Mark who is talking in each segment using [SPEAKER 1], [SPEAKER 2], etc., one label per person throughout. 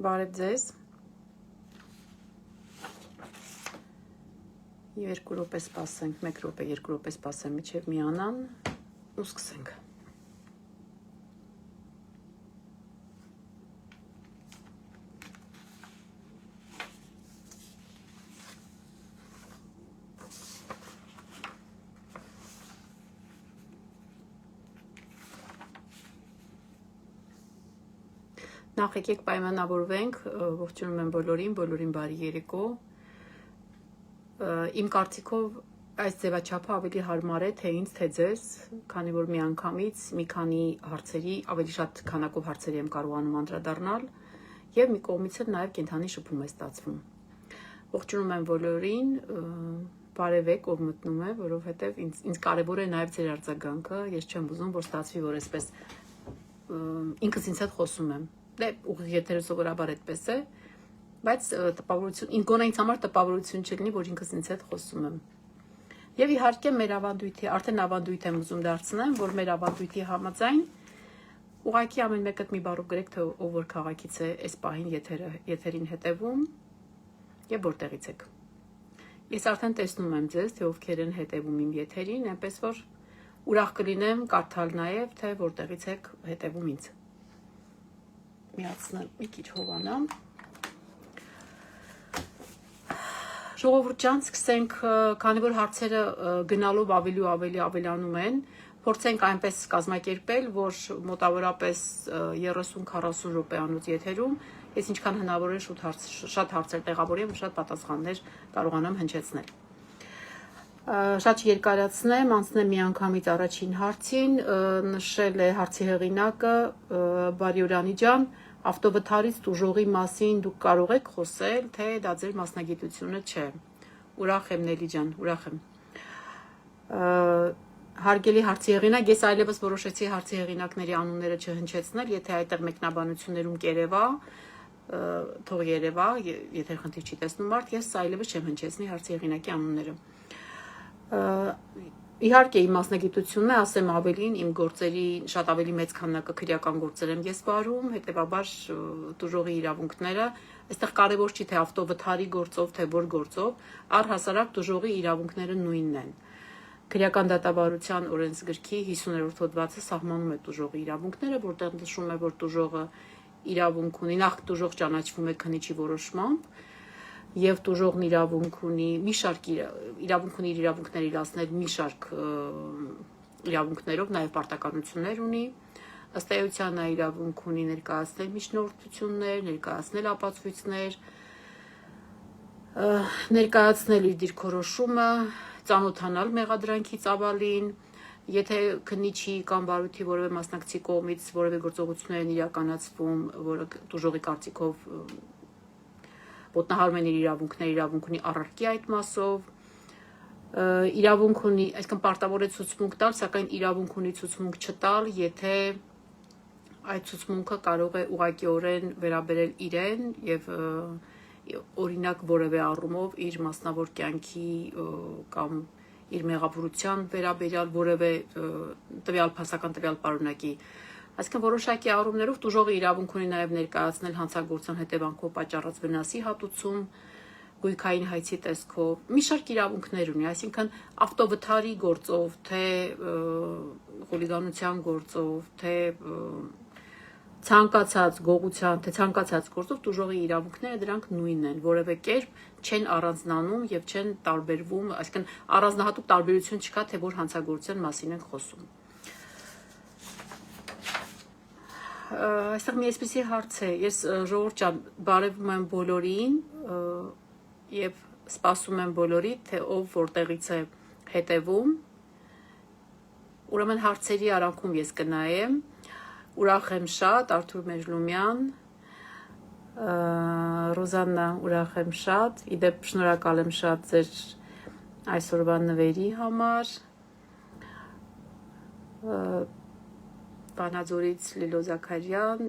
[SPEAKER 1] Բարև ձեզ։ 2 րոպե սպասենք, 1 րոպե, 2 րոպե սպասեմ, մինչև միանան ու սկսենք։ Նախ եկեք պայմանավորվենք, ողջունում եմ բոլորին բարի երեկո։ Իմ կարծիքով այս ձևաչափը ավելի հարմար է թե ինձ, թե ձեզ, քանի որ միանգամից մի քանի հարցերի, ավելի շատ քանակով հարցերի եմ կարողանում անդրադառնալ եւ մի կողմից էլ նաեւ կենթանի շփում է ստացվում։ Ողջունում եմ բոլորին, բարևեք, ով մտնում է, որովհետեւ ինձ կարեւոր է նաեւ ձեր արձագանքը, ես չեմ ուզում, որ ստացվի, որ այսպես ինքս ինձ հետ խոսում եմ։ Դե ուղիղ եթերը սովորաբար այդպես է, բայց տպավորություն, գոնե ինձ համար տպավորություն չլինի, որ ինքս ինձ հետ խոսում եմ։ Եվ իհարկե մեր ավանդույթի, արդեն ավանդույթ եմ ուզում դարձնեմ, որ մեր ավանդույթի համաձայն ուղղակի ամեն մեկը մի բառով գրեք, թե ով որ քաղաքից է այս պահին եթերին հետևում եւ որտեղից եք։ Ես արդեն տեսնում եմ ձեզ, թե ովքեր են հետևում իմ եթերին, այնպես որ ուրախ կլինեմ կարդալ նաեւ, թե որտեղից եք հետևում ինձ։ Միացնեմ մի քիչ հովանամ։ Ժողովուրդ ջան, սկսենք, քանի որ հարցերը գնալով ավելի ու ավելի ավելանում են, փորձենք այնպես կազմակերպել, որ մոտավորապես 30-40 րոպեանոց եթերում ես ինչքան հնարավոր է շատ հարցեր տեղավորեմ ու շատ պատասխաններ կարողանամ հնչեցնել։ Շատ երկարացնեմ, անցնեմ միանգամից առաջին հարցին, նշել է հարցի հեղինակը Բարյուրանի ջան, ավտովթարից տուժողի մասին դուք կարող եք խոսել, թե դա ձեր մասնագիտությունը չէ։ Ուրախ եմ Նելի ջան, ուրախ եմ։ Հարգելի հարցի հեղինակ, ես այլևս որոշեցի հարցի հեղինակների անունները չհնչեցնել, եթե այդտեղ մեկնաբանություններում կերևա, թող երևա, եթե խնդիր չի տեսնում մարդ, ես այլևս չեմ հնչեցնի հարցի հեղինակի անունները։ Իհարկե իմ մասնագիտությունն է, ասեմ ավելին, իմ գործերի շատ ավելի մեծ քանակը քրեական գործեր եմ ես վարում, հետեւաբար տուժողի իրավունքները, այստեղ կարևոր չի թե ավտովթարի գործով, թե որ գործով, առհասարակ տուժողի իրավունքները նույնն են։ Քրեական դատավարության օրենսգրքի 50-րդ հոդվածը սահմանում է տուժողի իրավունքները, որտեղ նշում է, որ տուժողը իրավունք ունի, նախ տուժող ճանաչվում է քննիչի որոշմամբ, եւ տուժողն իրավունք ունի մի շարք իրավունք ունի իր իրավունքները իրացնել մի շարք իրավունքներով, նաեւ պարտականություններ ունի, ըստ էության նա իրավունք ունի ներկայացնել միջնորդություններ, ներկայացնել ապացույցներ, ներկայացնել իր դիրքորոշումը, ծանոթանալ մեղադրանքի ծավալին, եթե քննիչի կամ վարույթի որևէ մասնակցի կողմից որևէ գործողություններ են իրականացվում, որը տուժողի կարծիքով ոտնահարում են իր իրավունքները, իրավունք ունի առարկի այդ մասով, իրավունք ունի, այսինքն պարտավոր է ցուցմունք տալ, սակայն իրավունք ունի ցուցմունք չտալ, եթե այդ ցուցմունքը կարող է ուղղակիորեն վերաբերել իրեն եւ օրինակ որևէ առումով իր մասնավոր կյանքի կամ իր մեղավորության վերաբերյալ որևէ տվյալ փաստական տվյալ պարունակի։ Այսինքն որոշակի առումներով տուժողը իրավունք ունի նաև ներկայացնել հանցագործության հետևանքով պատճառած վնասի հատուցում, գույքային հայցի տեսքով, մի շարք իրավունքներ ունի, այսինքն ավտովթարի գործով, թե խուլիգանության գործով, թե ցանկացած գողության, թե ցանկացած գործով տուժողի իրավունքները դրանք նույնն են, որևէ կերպ չեն առանձնանում եւ չեն տարբերվում, այսինքն առանձնահատուկ տարբերություն չկա, թե որ հանցագործության մասին ենք խոսում։ Այստեղ մի այսպիսի հարց է, ես ժողովուրդ ջան, բարևում եմ բոլորին եւ սպասում եմ բոլորի, թե ով որտեղից է հետևում։ Ուրեմն հարցերի արանքում ես կնայեմ, ուրախ եմ շատ, Արթուր Մեջլումյան, Ռոզաննա, ուրախ եմ շատ, իդեպ շնորհակալ եմ շատ ձեր այսօրվա նվերի համար, Վանաձորից Լիլո Զաքարյան,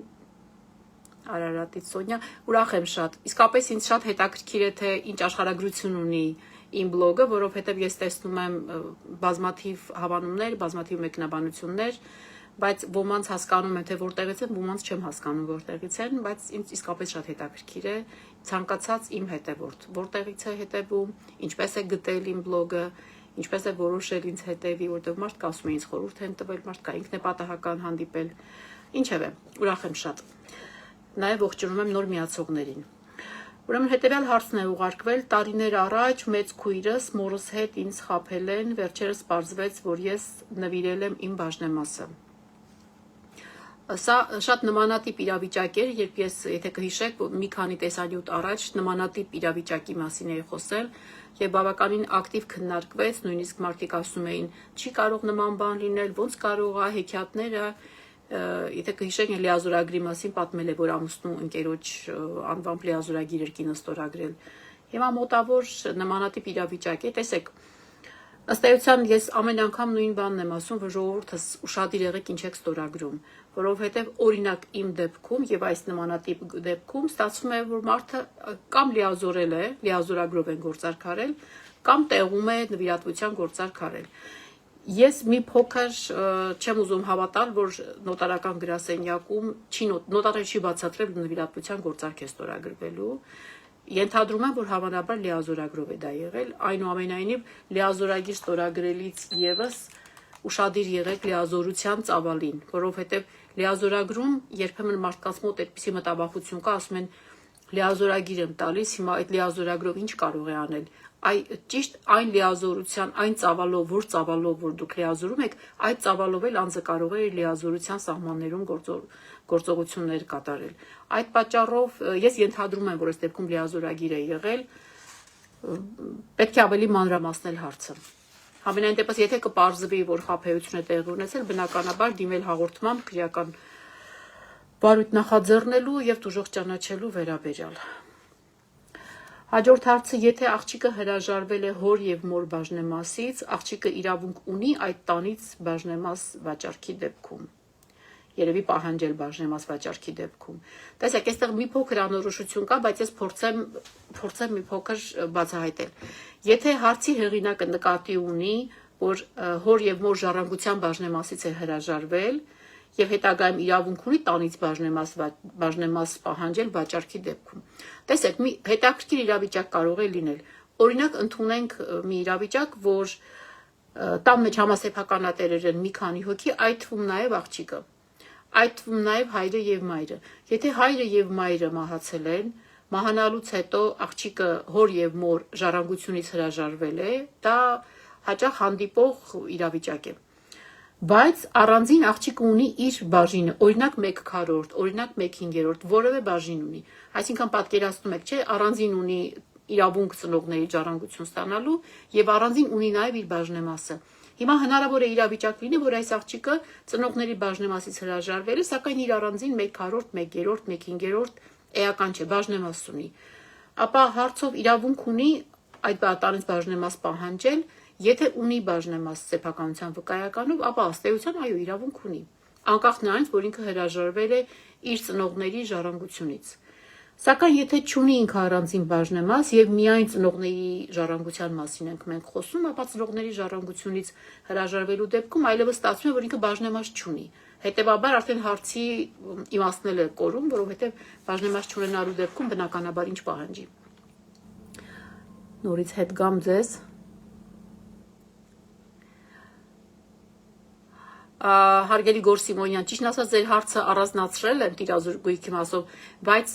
[SPEAKER 1] Արարատից Սոնյա, ուրախ եմ շատ, իսկապես ինձ շատ հետաքրքիր է, թե ինչ աշխարհագրություն ունի իմ բլոգը, որովհետև ես տեսնում եմ բազմաթիվ հավանումներ, բազմաթիվ մեկնաբանություններ, բայց ոմանց հասկանում եմ, թե որտեղից են, ոմանց չեմ հասկանում որտեղից են, բայց ինձ իսկապես շատ հետաքրքիր է ցանկացած իմ հետևորդ, որտեղից է հետևում, ինչպես է գտել իմ բլոգը, ինչպես է որոշել ինձ հետևի, որտեղ մարդ կա ասում է ինձ խորհուրդ են տվել, մարդ կա ինքն է պատահական հանդիպել, ինչևէ, ուրախ եմ շատ։ Նաև ողջունում եմ նոր միացողներին։ Ուրեմն հետևյալ հարցն է ուղարկվել. տարիներ առաջ մեծ քույրս մորս հետ ինձ խաբել են, վերջերս պարզվեց, որ ես նվիրել եմ իմ բաժնեմասը։ Սա շատ նմանատիպ իրավիճակ էր, երբ ես, եթե կհիշեք, մի քանի տեսանյութ առաջ նմանատիպ իրավիճակի մասին էի խոսել եւ բավականին ակտիվ քննարկվեց, նույնիսկ մարդիկ ասում էին, չի կարող նման բան լինել, ոնց կարող է հեքիաթները, եթե կհիշեք, լիազորագրի մասին պատմել է, որ ամուսնու ընկերոջ անվամբ լիազորագիր էր կինը ստորագրել։ Հիմա մոտավոր նմանատիպ իրավիճակ է, տեսեք, ըստ էության ես ամեն անգամ նույն բանն եմ ասում, որ ժողովուրդս ուշադիր եղեք ինչ եք ստորագրում, որովհետև օրինակ իմ դեպքում եւ այս նմանատիպ դեպքում ստացվում է, որ մարդը կամ լիազորել է, լիազորագրով են գործարքարել, կամ տեղում է նվիրատվության գործարքարել։ Ես մի փոքր չեմ ուզում հավատալ, որ նոտարական գրասենյակում նոտարը չի բացատրել նվիրատվության գործարք է ստորագրվելու։ Ենթադրում եմ, որ հավանաբար լիազորագրով է դա եղել, այնուամենայնիվ լիազորագիր ստորագրելից եւս ուշադիր եղեք լիազորության ծավալին, որովհետեւ լիազորագրում երբեմն մարդկանց մոտ այդպիսի մտավախություն կա, ասում են լիազորագիր եմ տալիս, հիմա այդ լիազորագրով ինչ կարող է անել։ Ճիշտ այն լիազորության, այն ծավալով, որ դուք լիազորում եք, այդ ծավալով էլ անձը կարող է լիազորության սահմաններում գործողություններ կատարել։ Այդ պատճառով ես ենթադրում եմ, որ այս դեպքում լիազորագիր է եղել, պետք է ավելի մանրամասնել հարցը։ Համենայն դեպս, եթե կպարզվի, որ խաբեություն է տեղի ունեցել, բնականաբար դիմել հաղորդմամբ քրեական բարույթ նախաձեռնելու եւ տուժող ճանաչելու վերաբերյալ։ Հաջորդ հարցը, եթե աղջիկը հրաժարվել է հոր եւ մոր բաժնեմասից, աղջիկը իրավունք ունի այդ տանից բաժնեմաս վաճառքի դեպքում։ Երևի պահանջել բաժնեմաս վաճառքի դեպքում։ Տեսեք, այստեղ մի փոքր անորոշություն կա, բայց ես փորձեմ մի փոքր բացահայտել։ Եթե հարցի հեղինակը նկատի ունի, որ հոր եւ մոր ժառանգության բաժնեմասից է հրաժարվել եւ հետագայում իրավունք ունի տանից բաժնեմաս պահանջել վաճառքի դեպքում։ Տեսեք, մի հետաքրքիր իրավիճակ կարող է լինել։ Օրինակ, ընդունենք մի իրավիճակ, որ տան մեջ համասեփականատերեր են մի քանի հոգի, այդ թվում նաեւ աղջիկը, այդ թվում նաեւ հայրը եւ մայրը։ Եթե հայրը եւ մայրը մահացել են, մահանալուց հետո աղջիկը հոր եւ մոր ժառանգությունից հրաժարվել է, դա հաճախ հանդիպող իրավիճակ է։ Բայց առանձին աղջիկը ունի իր բաժինը, օրինակ 1/4, օրինակ 1/5, որևէ բաժին ունի։ Այսինքն պատկերացնում եք, չէ, առանձին ունի իրավունք ծնողների ժառանգություն ստանալու եւ առանձին ունի նաեւ իր բաժնեմասը։ Հիմա հնարավոր է իրավիճակ լինի, որ այս աղջիկը ծնողների բաժնեմասից հրաժարվել է, սակայն իր առանձին 1/4, 1/3, 1/5 էական չէ, բաժնեմաս ունի։ Ապա հարցով իրավունք ունի այդ տանից բաժնեմաս պահանջել, եթե ունի բաժնեմաս սեփականության վկայականով, ապա ըստ էության այո, իրավունք ունի, անկախ նրանից, որ ինքը հրաժարվել է իր ծնողների ժառանգությունից։ Սակայն եթե չունի ինքը առանձին բաժնեմաս եւ միայն ծնողների ժառանգության մասին ենք մենք խոսում, ապա ծնողների ժառանգությունից հրաժարվելու դեպքում այլևս ստացվում է, որ ինքը բաժնեմաս չունի։ Հետևաբար արդեն հարցի իմաստնել է կորում, որովհետեւ բաժնեմաս չունենալու դեպքում բնականաբար ինչ պահանջի։ Նորից հետ գամ ձեզ։ Հարգելի Գոր Սիմոնյան, ճիշտ ասած ձեր հարցը առանձնացրել եմ տիրազուրգույքի մասով, բայց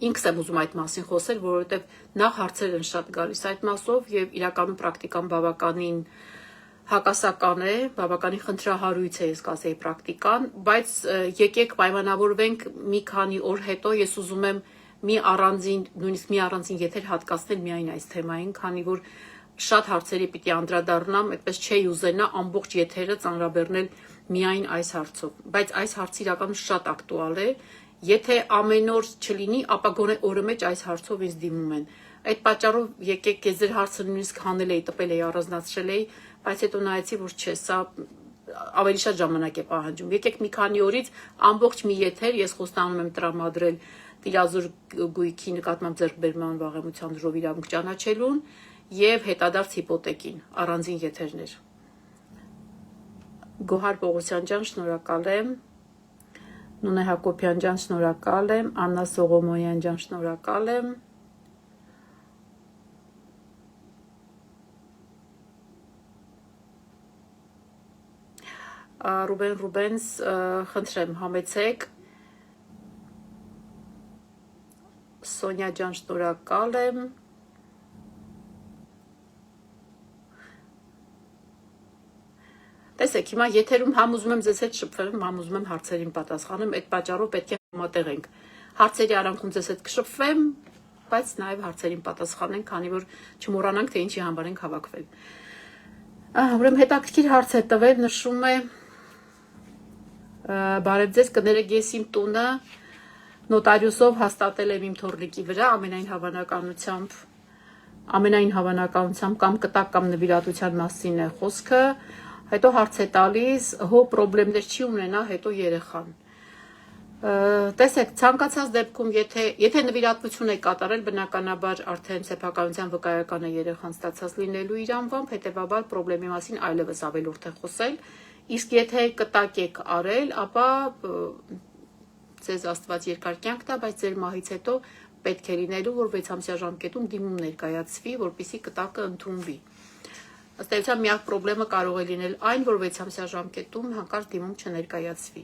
[SPEAKER 1] ինքս եմ ուզում այդ մասին խոսել, որովհետև նախ հարցեր են շատ գալիս այդ մասով եւ իրականում պրակտիկան բավականին հակասական է, բավականին խնդրահարույց է, ես կասեի պրակտիկան, բայց եկեք պայմանավորվենք մի քանի օր հետո ես ուզում եմ նույնիսկ մի առանձին եթեր հատկացնել միայն այս թեմային, քանի որ շատ հարցերի պիտի անդրադառնամ, այդպես չէի ուզենա ամբողջ եթերը ծանրաբեռնել միայն այս հարցով, բայց այս հարցը իրականում շատ ակտուալ է, եթե ամեն օր չլինի, ապա գոնե օրը մեջ այս հարցով ինձ դիմում են։ Այդ պատճառով եկեք ես ձեր հարցը նույնիսկ հանել էի, տպել էի, առանձնացրել էի, բայց հետո նայեցի, որ չէ, սա ավելի շատ ժամանակ է պահանջում։ Եկեք մի քանի օրից ամբողջ մի եթեր ես խոստանում եմ տրամադրել տիրազուրգույքի նկատմամբ ձեռքբերման վաղեմության դրով իրավունք ճանաչելուն եւ հետադարձ հիպոթեկին, առանձին եթերներ։ Գոհար Պողոսյան ջան, շնորհակալ եմ։ Նունե Հակոբյան ջան, շնորհակալ եմ։ Աննա Սողոմոնյան ջան, շնորհակալ եմ։ Ռուբեն Ռուբենս, խնդրեմ, համեցեք։ Սոնյա ջան, շնորհակալ եմ։ Տեսեք, հիմա եթերում համ ուզում եմ ձեզ հետ շփվել, համ ուզում եմ հարցերին պատասխանեմ, այդ պատճառով պետք է համատեղ ենք։ Հարցերի արանքում ձեզ հետ կշփվեմ, բայց նաև հարցերին պատասխանենք, քանի որ չմոռանանք, թե ինչի համար ենք հավաքվել։ Ուրեմն հետաքրքիր հարց է տվել, նշում է բարև ձեզ, կներեք, ես իմ տունը նոտարիուսով հաստատել եմ իմ թոռնիկի վրա, ամենայն հավանականությամբ կամ կտակ կամ նվիրատվության մասին է խոսքը, հետո հարց է տալիս, հո պրոբլեմներ չի ունենա հետո երեխան։ Տեսեք, ցանկացած դեպքում, եթե նվիրատվություն է կատարել, բնականաբար արդեն սեփականության վկայական է երեխան ստացած լինելու իր անվամբ, հետևաբար պրոբլեմի մասին այլևս ավելորդ է խոսել, իսկ եթե կտակ եք արել, ապա ձեզ Աստված երկար կյանք տա, բայց ձեր մահից հետո պետք է լինելու, որ 6 ամսյա ժամկետում դիմում ներկայացվի, որպեսզի կտակը ընդունվի։ Ըստ էության միակ պրոբլեմը կարող է լինել այն, որ 6 ամսյա ժամկետում հանկարծ դիմում չներկայացվի։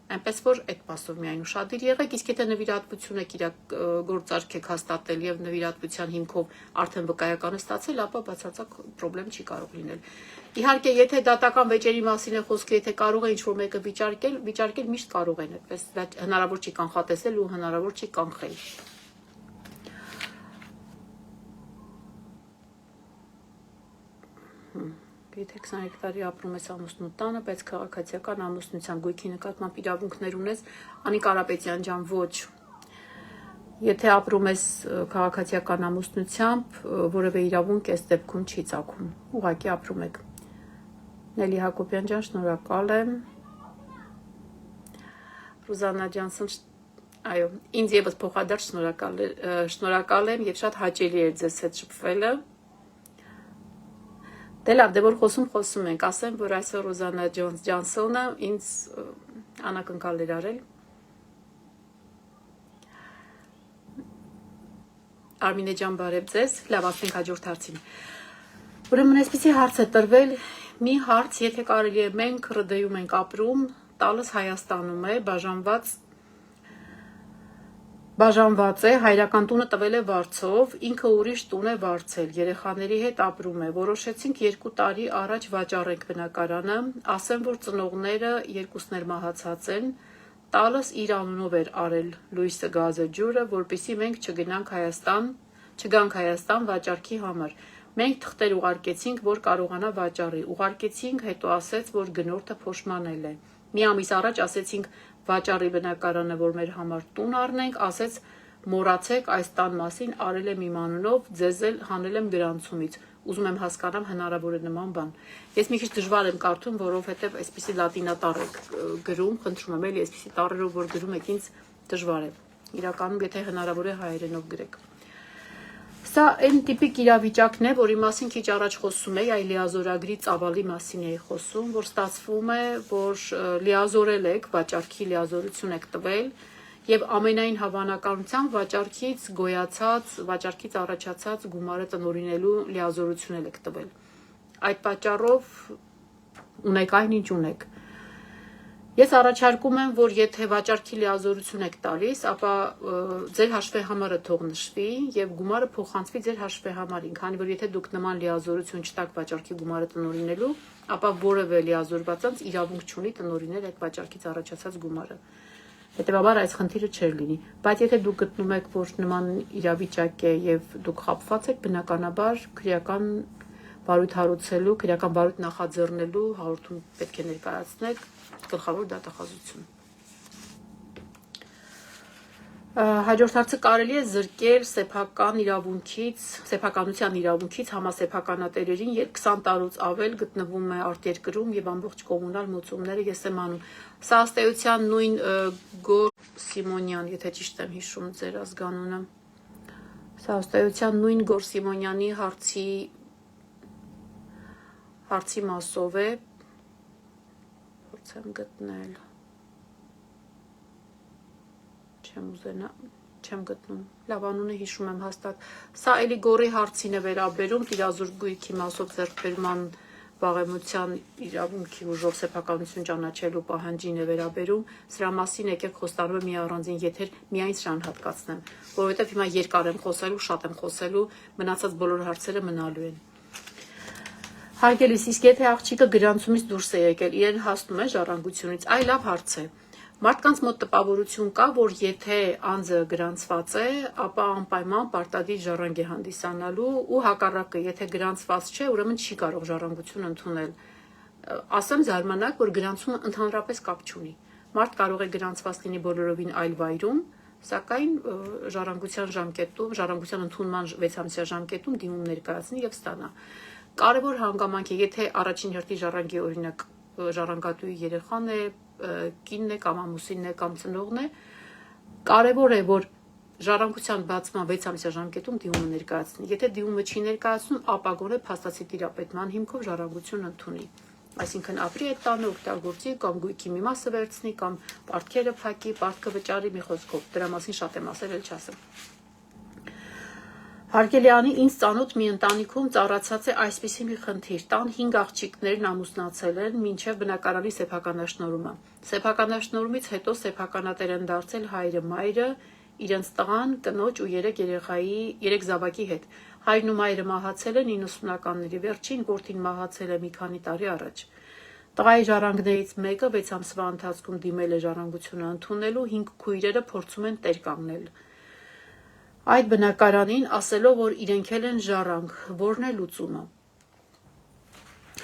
[SPEAKER 1] Այնպես որ այդ մասով միայն ուշադիր եղեք, իսկ եթե նվիրատվություն եք գործարք եք հաստատել եւ նվիրատվության հիմքով արդեն վկայական ստացել, ապա բացարձակ պրոբլեմ չի կարող լինել։ Իհարկե, եթե դատական վեճերի մասին է խոսքը, եթե կարող է ինչ-որ մեկը վիճարկել միշտ կարող են, այդպես դա հնարավոր չի կանխատեսել ու հնարավոր չի կանխել։ Եթե 23 տարի ապրում ես ամուսնու տանը, բայց քաղաքացիական ամուսնության գույքի նկատմամբ իրավունքներ ունես, Անիկ Կարապետյան ջան, ոչ։ Եթե ապրում ես քաղաքացիական ամուսնությամբ, որևէ իրավունք այս դեպքում չի ծագում։ Ուղղակի ապրում եք։ Նելի Հակոբյան ջան, շնորհակալ եմ։ Ռուզաննա Ջանսոն, այո, ինձ եւս փոխադարձ շնորհակալ եմ եւ շատ հաճելի է ձեզ հետ շփվելը։ Դե լավ, դե որ խոսում ենք, ասեմ, որ այսօր Ռուզաննա Ջանսոնը ինձ անակնկալ էր արել։ Արմինե ջան, բարև ձեզ, լավ, ասենք հաջորդ հարցին։ Ուրեմն այսպեսի հարց է տրվել, մի հարց, եթե կարելի է, մենք ՌԴ-ում ենք ապրում, տալս Հայաստանում է, բաժանված է, հայրական տունը տվել է վարձով, ինքը ուրիշ տուն է վարձել, երեխաների հետ ապրում է, որոշեցինք 2 տարի առաջ վաճառենք բնակարանը, ասեմ, որ ծնողները երկուսն էլ մահացած են, տալս իր անունով էր արել լույսը, գազը, ջուրը, որպեսզի մենք չգանք Հայաստան վաճառքի համար։ Մենք թղթեր ուղարկեցինք, որ կարողանա վաճառի, ուղարկեցինք, հետո ասեց, որ գնորդը փոշմանել է։ Մի ամիս առաջ ասեցինք վաճառի բնակարանը, որ մեր համար տուն առնենք, ասեց մոռացեք այս տան մասին, արել եմ իմ անունով, ձեզ էլ հանել եմ գրանցումից։ Ուզում եմ հասկանամ հնարավոր է նման բան։ Ես մի քիչ դժվար եմ կարդում, որովհետև այսպիսի լատինատառ եք գրում, խնդրում եմ, էլի այսպիսի տառերով որ գրում եք, ինձ դժվար է։ Իրականում եթե հնարավոր է հայերենով գրեք։ Սա այն տիպիկ իրավիճակն է, որի մասին քիչ առաջ խոսում էի, այ լիազորագրի ծավալի մասին էի խոսում, որ ստացվում է, որ լիազորել եք, վաճառքի լիազորություն եք տվել եւ ամենայն հավանականությամբ վաճառքից գոյացած, վաճառքից առաջացած գումարը տնօրինելու լիազորություն եք տվել։ Այդ պատճառով ունեք այնինչ ունեք։ Ես առաջարկում եմ, որ եթե վաճառքի լիազորություն եք տալիս, ապա ձեր հաշվեհամարը թող նշվի եւ գումարը փոխանցվի ձեր հաշվեհամարին, քանի որ եթե դուք նման լիազորություն չտաք վաճառքի գումարը տնօրինելու, ապա որևէ լիազորված անձ իրավունք չունի տնօրինել այդ վաճառքից առաջացած գումարը։ Հետևաբար այս խնդիրը չէր լինի, բայց եթե դուք գտնում եք, որ նման իրավիճակ է եւ դուք խաբված եք, բնականաբար քրեական բարույթ հարուցելու, քրեական բարույթ նախաձեռնելու հաղորդում պետք է ներկայացնեք, գլխավոր դատախազություն։ Հաջորդ հարցը կարելի է զրկել սեփականության իրավունքից համասեփականատերերին, երբ 20 տարուց ավել գտնվում է արտերկրում եւ ամբողջ կոմունալ մուծումները ես եմ անում։ Սա ըստ էության նույն Գոր Սիմոնյան, եթե ճիշտ եմ հիշում ձեր ազգանունը։ Սա ըստ էության նույն Գոր Սիմոնյանի հարցի մասով է։ Փորձեմ գտնել։ Չեմ գտնում։ Լավ, անունը հիշում եմ հաստատ։ Սա էլի գորի հարցին է վերաբերում, տիրազուրկ գույքի մասով ձեռքբերման վաղեմության իրավունքի ուժով սեփականություն ճանաչելու պահանջին է վերաբերում։ Սրա մասին եկեք խոստանում եմ մի առանձին եթեր միայն սրան հատկացնեմ, որովհետև հիմա երկար եմ խոսելու, շատ եմ խոսելու, մնացած բոլոր հարցերը մնալու են։ Հարգելիս, իսկ եթե աղջիկը գրանցումից դուրս է եկել, իրեն հասնում է ժառանգությունից, այ լավ հարց է։ Մարդկանց մոտ տպավորություն կա, որ եթե անձը գրանցված է, ապա անպայման պարտադիր ժառանգ է հանդիսանալու ու հակառակը, եթե գրանցված չէ, ուրեմն չի կարող ժառանգություն ընդունել։ Ասեմ զարմանակ, որ գրանցումը ընդհանրապես կապ չունի։ Մարդ կարող է գրանցված լինի բոլորովին այլ վայրում, սակայն ժառանգության ընդունման 6 ամսյա ժամկետում դիմում ներկայացնի եւ ստանա։ Կարևոր հանգամանք է, եթե առաջին հերթի ժառանգի օրինակ ժառանգատուի երեխան է, կինն է կամ ամուսինն է կամ ծնողն է, կարևոր է, որ ժառանգության բացման 6 ամսյա ժամկետում դիմումը ներկայացնի։ Եթե դիմումը չի ներկայացնում, ապա գոնե փաստացի տիրապետման հիմքով ժառանգություն ընդունի։ Այսինքն ապրի այդ տանը, օգտագործի կամ գույքի մի մասը վերցնի կամ պարտքերը փակի, պարտքը վճարի, մի խոսքով։ Դրա մասին շատ եմ ասել, էլ չասեմ։ Հարգելի անի, ինձ ծանոթ մի ընտանիքում ծառացած է այսպիսի մի խնդիր. տան 5 աղջիկներն ամուսնացել են մինչև բնակարանի սեփականաշնորհումը։ Սեփականաշնորհումից հետո սեփականատեր են դարձել հայրը, մայրը, իրենց տղան, կնոջ ու 3 զավակի հետ։ Հայրն ու մայրը մահացել են 90-ականների վերջին, որդին մահացել է մի քանի տարի առաջ։ Տղայի ժառանգներից մեկը 6 ամսվա ընթացքում դիմել է ժառանգությունը ընդունելու, 5 քույրերը փորձում են տեր կանգնել այդ բնակարանին, ասելով, որ իրենք էլ են ժառանգ, որն է լուծումը։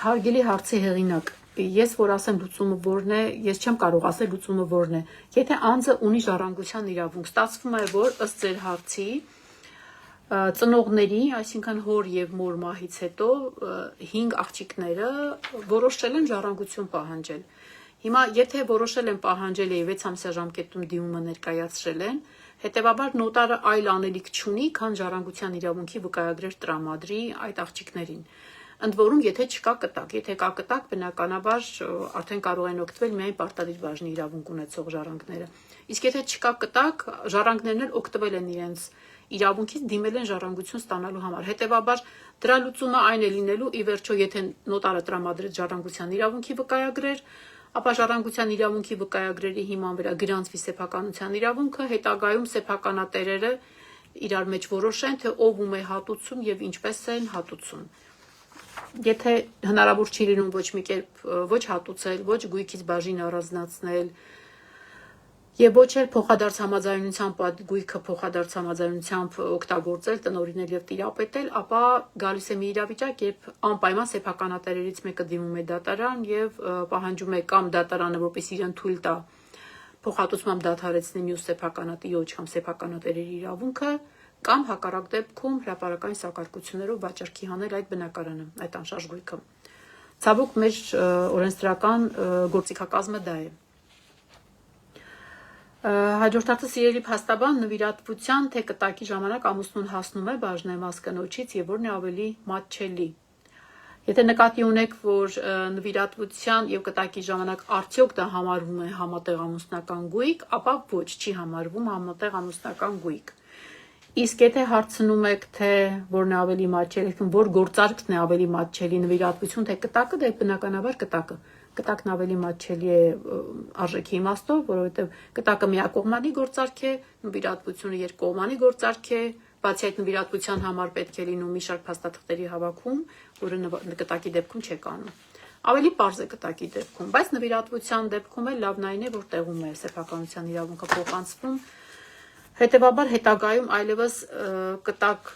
[SPEAKER 1] Հարգելի հարցի հեղինակ, ես որ ասեմ լուծումը որն է, ես չեմ կարող ասել լուծումը որն է։ Եթե անձը ունի ժառանգության իրավունք, ստացվում է, որ ըստ ձեր հարցի ծնողների, այսինքն հոր եւ մոր մահից հետո 5 աղջիկները որոշել են ժառանգություն պահանջել։ Հիմա եթե որոշել են պահանջել եւ 6 ամսյա ժամկետում դիմումը ներկայացրել են, հետեւաբար նոտարը այլ անելիք չունի, քան ժառանգության իրավունքի վկայագրեր տրամադրի այդ աղջիկներին։ Ընդ որում, եթե չկա կտակ, եթե կա կտակ, բնականաբար արդեն կարող են օգտվել միայն պարտադիր բաժնի իրավունք ունեցող ժառանգները։ Իսկ եթե չկա կտակ, ժառանգներն էլ օգտվել են իրենց իրավունքից, դիմել են ժառանգություն ստանալու համար։ Հետևաբար դրա լուծումը այն է լինելու, ի վերջո, եթե նոտարը տրամադրեց ժառանգության իրավունքի վկայագրեր, ապա ժառանգության իրավունքի վկայագրերի հիման վրա գրանցվի սեփականության իրավունքը, հետագայում սեփականատերերը իրար մեջ որոշեն, թե ով ում է հատուցում եւ ինչպես են հատուցում։ Եթե հնարավոր չի լինում ոչ մի կերպ ոչ հատուցել, ոչ գույքից բաժին առանձնացնել եւ ոչ էլ փոխադարձ համաձայնությամբ գույքը փոխադարձ համաձայնությամբ օգտագործել, տնօրինել եւ տիրապետել, ապա գալիս է մի իրավիճակ, երբ անպայման սեփականատերերից մեկը դիմում է դատարան եւ պահանջում է կամ դատարանը, որպես իրեն թույլ տա փոխհատուցմամբ դադարեցնի մյուս սեփականատի ոչ կամ սեփականատերերի իրավունքը, կամ հակառակ դեպքում հրապարակային սակարկություններով վաճառքի հանել այդ բնակարանը, այդ անշարժ գույքը։ Ցավոք մեր օրենսդրական գործիքակազմը դա է։ Հաջորդածը սիրելի փաստաբան նվիրատվության թե կտակի ժամանակ ամուսնուն հասնում է բաժնեմաս կնոջից եւ որն է ավելի մատչելի։ Եթե նկատի ունեք, որ նվիրատվության եւ կտակի ժամանակ արդյոք դա համարվում է համատեղ ամուսնական գույք, ապա ոչ, չի համարվում համատեղ ամուսնական գույք։ Իսկ եթե հարցնում եք, թե որն է ավելի մատչելի, որ գործարքն է ավելի մատչելի, նվիրատվություն թե կտակը, դա բնականաբար կտակը։ Կտակն ավելի մատչելի է արժեքի իմաստով, որովհետև կտակը միակողմանի գործարք է, նվիրատվությունը երկկողմանի գործարք է, բացի այդ նվիրատվության համար պետք է լինում մի շարք փաստաթղթերի հավաքում, որը կտակի դեպքում չեք անում։ Ավելի պարզ է կտակի դեպքում, բայց նվիրատվության դեպքում էլ լավն այն է, որ տեղում է սեփականության իրավունքը փոխանցվում, հետևաբար հետագայում այլևս կտակ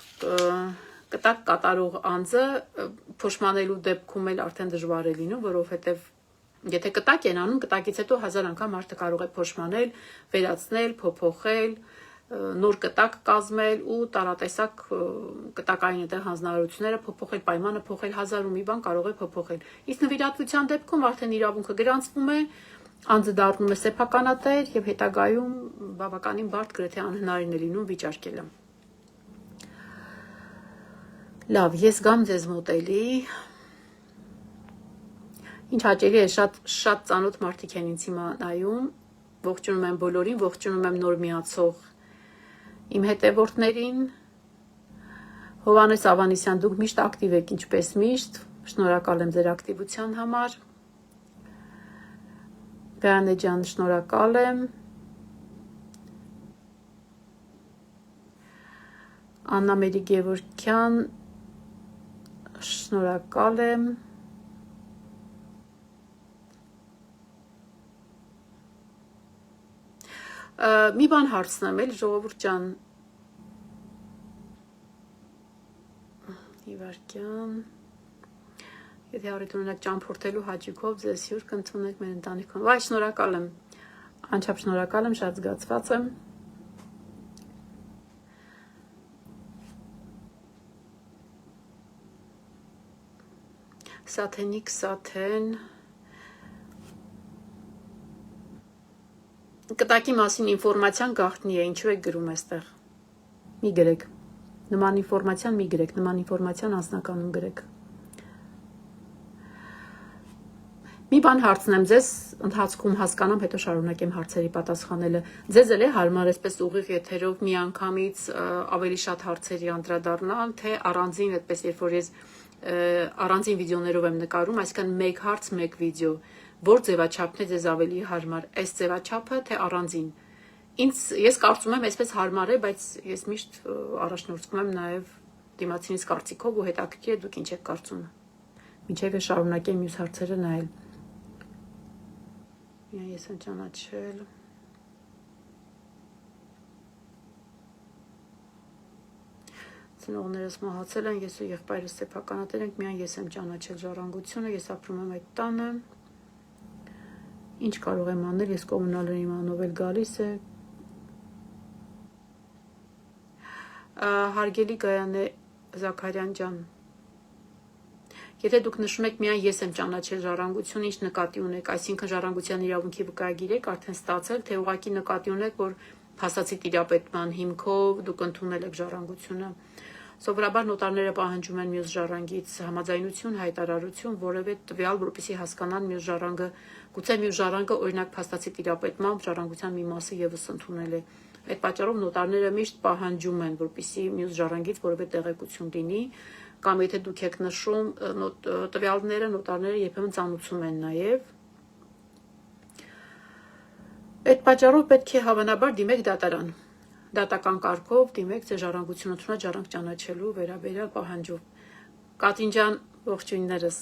[SPEAKER 1] կատարող անձը փոշմանելու դեպքում էլ արդեն դժվար է լինում, որովհետև եթե կտակ են անում, կտակից հետո 1000 անգամ մարդը կարող է փոշմանել, վերացնել, փոփոխել, նոր կտակ կազմել ու տարատեսակ կտակային այդտեղ հանձնարարությունները փոփոխել, պայմանը փոխել, 1000 ու մի բան կարող է փոփոխել։ Իսկ նվիրատվության դեպքում արդեն իրավունքը գրանցվում է, անձը դառնում է սեփականատեր եւ հետագայում բավականին բարդ, գրեթե անհնարին է լինում վիճարկելը։ Լավ, ես գամ ձեզ մոտ էլի։ Ինչ հաճելի է, շատ ծանոթ մարդիկ են ինձ հիմա նայում, ողջունում եմ բոլորին, ողջունում եմ նոր միացող իմ հետևորդներին, Հովհաննես Ավանեսյան, դուք միշտ ակտիվ եք, ինչպես միշտ, շնորհակալ եմ ձեր ակտիվության համար, Գայանե ջան, շնորհակալ եմ, Աննա Մերի Գևորգյան, շնորհակալ եմ, մի բան հարցնեմ, էլ ժողովուրդ ջան, Իվարկյան, եթե առիթ ունենաք ճամփորդելու հաճույքով ձեզ հյուր կընդունեք մեր ընտանիքում, վայ շնորհակալ եմ, անչափ շնորհակալ եմ, շատ զգացված եմ, Սաթենիկ Սաթեն, կտակի մասին ինֆորմացիան գաղտնի է, ինչու եք գրում այստեղ, մի գրեք, նման ինֆորմացիան մի գրեք, նման ինֆորմացիան անձնականում գրեք, մի բան հարցնեմ ձեզ, ընթացքում հասկանամ, հետո շարունակեմ հարցերի պատասխանելը, ձեզ էլ է հարմար այսպես ուղիղ եթերով մի անգամից ավելի շատ հարցերի անդրադառնալ, թե առանձին, այդպես երբ որ ես առանձին վիդեոներով եմ նկարում, այսինքն մեկ հարց, մեկ վիդեո, որ ձևաչափն է ձեզ ավելի հարմար, այս ձևաչափը, թե առանձին, ես կարծում եմ այսպես հարմար է, բայց ես միշտ առաջնորդվում եմ նաև դիմացինից կարծիքով ու հետաքրքիր է դուք ինչ եք կարծում, մինչև ես շարունակեմ մյուս հարցերը նայել, ես եմ ճանաչել, ծնողներս մահացել են, ես ու եղբայրս սեփականատեր ենք, միայն ես եմ ճանաչել ժառանգությունը, ես ապրում եմ այդ տանը, ինչ կարող եմ անել, ես կոմունալների իմանով էլ գալիս է, հարգելի Գայանե Զաքարյան ջան, եթե դուք նշում եք միայն ես եմ ճանաչել ժառանգությունը, ինչ նկատի ունեք, այսինքն ժառանգության իրավունքի վկայագիր եք արդեն ստացել, թե ուղղակի նկատի ունեք, որ փաստացի տիրապետման հիմքով դուք ընդունել եք ժառանգությունը, սովորաբար նոտարները պահանջում են մյուս ժառանգից համաձայնություն, հայտարարություն, որևէ տվյալ, որպեսզի հասկանան մյուս ժառանգը, գուցե մյուս ժառանգը օրինակ փաստացի տիրապետմամբ ժառանգության մի մասը եւս ընդունել է, այդ պատճառով նոտարները միշտ պահանջում են, որպեսզի մյուս ժառանգից որևէ տեղեկություն լինի, կամ եթե դուք եք նշում տվյալները, նոտարները երբեմն ծանուցում են նաև, այդ պատճառով պետք է հավանաբար դիմեք դատարան, դատական կարգով դիմեք ձեր ժառանգություն ընդունած ժառանգ ճանաչելու վերաբերյալ պահանջով, Կատրին ջան, ողջույններս,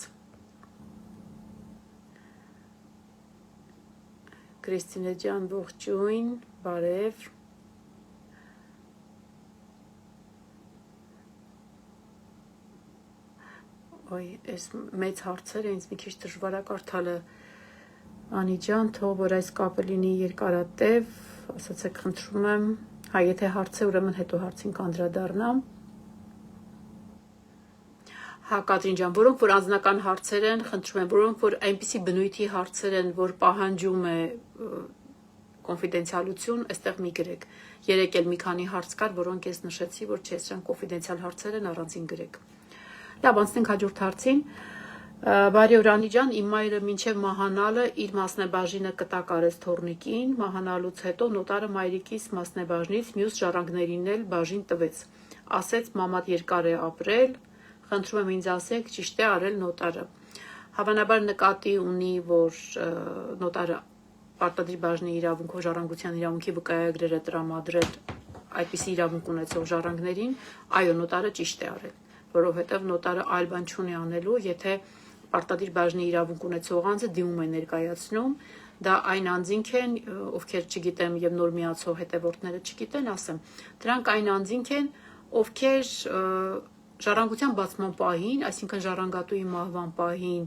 [SPEAKER 1] Կրիստինե ջան, ողջույն, բարև, Ոյ, այս մեծ հարցերը ինձ մի քիչ դժվար է կարդալը, Անի ջան, թող որ այս կապը լինի երկարատև, ասացեք խնդրում եմ, հա, եթե հարց է, ուրեմն հետո հարցին կանդրադառնամ, հա, Կատրին ջան, որոնք որ անձնական հարցեր են, խնդրում եմ, որոնք որ այնպիսի բնույթի հարցեր են, որ պահանջում է կոնֆիդենցիալություն, այստեղ մի գրեք, երեկ էլ մի քանի հարց կար, որոնք ես նշեցի, որ չէ, սրանք կոնֆիդենցիալ հարցեր են, առանձին գրեք, լավ, անցնենք հաջորդ հարցին, Բարի օր Անի ջան, իմ մայրը մինչև մահանալը իր մասնեբաժինը կտակ արեց թորնիկին, մահանալուց հետո նոտարը մայրիկիս մասնեբաժնից մյուս ժառանգներին էլ բաժին տվեց, ասեց մամատ երկար է ապրել, խնդրում եմ ինձ ասեք, ճիշտ է արել նոտարը, հավանաբար նկատի ունի, որ նոտարը պարտադիր բաժնի իրավունքով ժառանգության իրավունքի վկայագրերը տրամադրել այդպիսի իրավունք ունեցող ժառանգներին, այո, նոտարը ճիշտ է արել, որովհետև նոտարը այլ բան չունի անելու, եթե պարտադիր բաժնի իրավունք ունեցող անձը դիմում է ներկայացնում, դա այն անձինք են, ովքեր չգիտեմ եւ նոր միացող հետևորդները չգիտեն, ասեմ, դրանք այն անձինք են, ովքեր ժառանգության բացման պահին, այսինքն ժառանգատուի մահվան պահին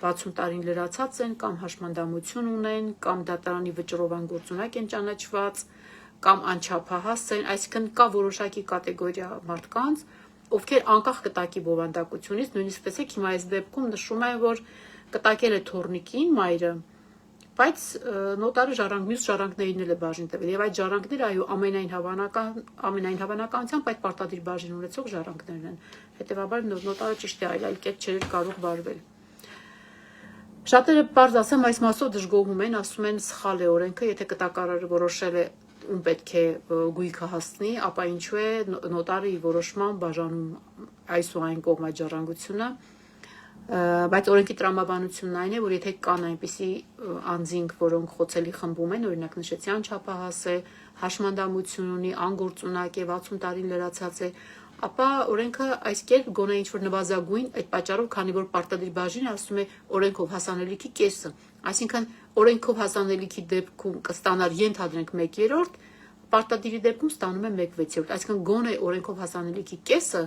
[SPEAKER 1] 60 տարին լրացած են կամ հաշմանդամություն ունեն, կամ դատարանի վճռով անգործունակ են ճանաչված, կամ անչափահաս են, այսինքն կա որոշակի կատեգորիա մարդկանց, ովքեր անկախ կտակի բովանդակությունից, նույնիսկ տեսեք հիմա այս դեպքում նշում են, որ կտակել է թորնիկին մայրը, բայց նոտարը մյուս ժառանգներին էլ է բաժին տվել, եւ այդ ժառանգները այո ամենայն հավանականությամբ այդ պարտադիր բաժին ունեցող ժառանգներն են, հետեւաբար նոտարը ճիշտ է, այլ կերպ չէր կարող վարվել, Շատերը բարձ ասեմ այս մասով դժգոհում են, ասում են սխալ է օրենքը, եթե կտակարարը որոշել է ում պետք է գույքը հասնի, ապա ինչու է նոտարը իր որոշման բաժանում այս ու այն կողմ այդ ժառանգությունը, բայց օրենքի տրամաբանությունն այն է, որ եթե կան այնպիսի անձինք, որոնք խոցելի խմբում են, օրինակ նշեցի անչափահաս է, հաշմանդամություն ունի, անգործունակ է, 60 տարին լրացած է, ապա օրենքը այս կերպ գոնե ինչ-որ նվազագույն այդ պատճառով, քանի որ պարտադիր բաժինը ասում է օրենքով հասանելիքի կեսը, այսինքն օրենքով հասանելիքի դեպքում կստանար ենթադրենք 1/3, պարտադիրի դեպքում ստանում է 1/6, այսինքն գոնե օրենքով հասանելիքի կեսը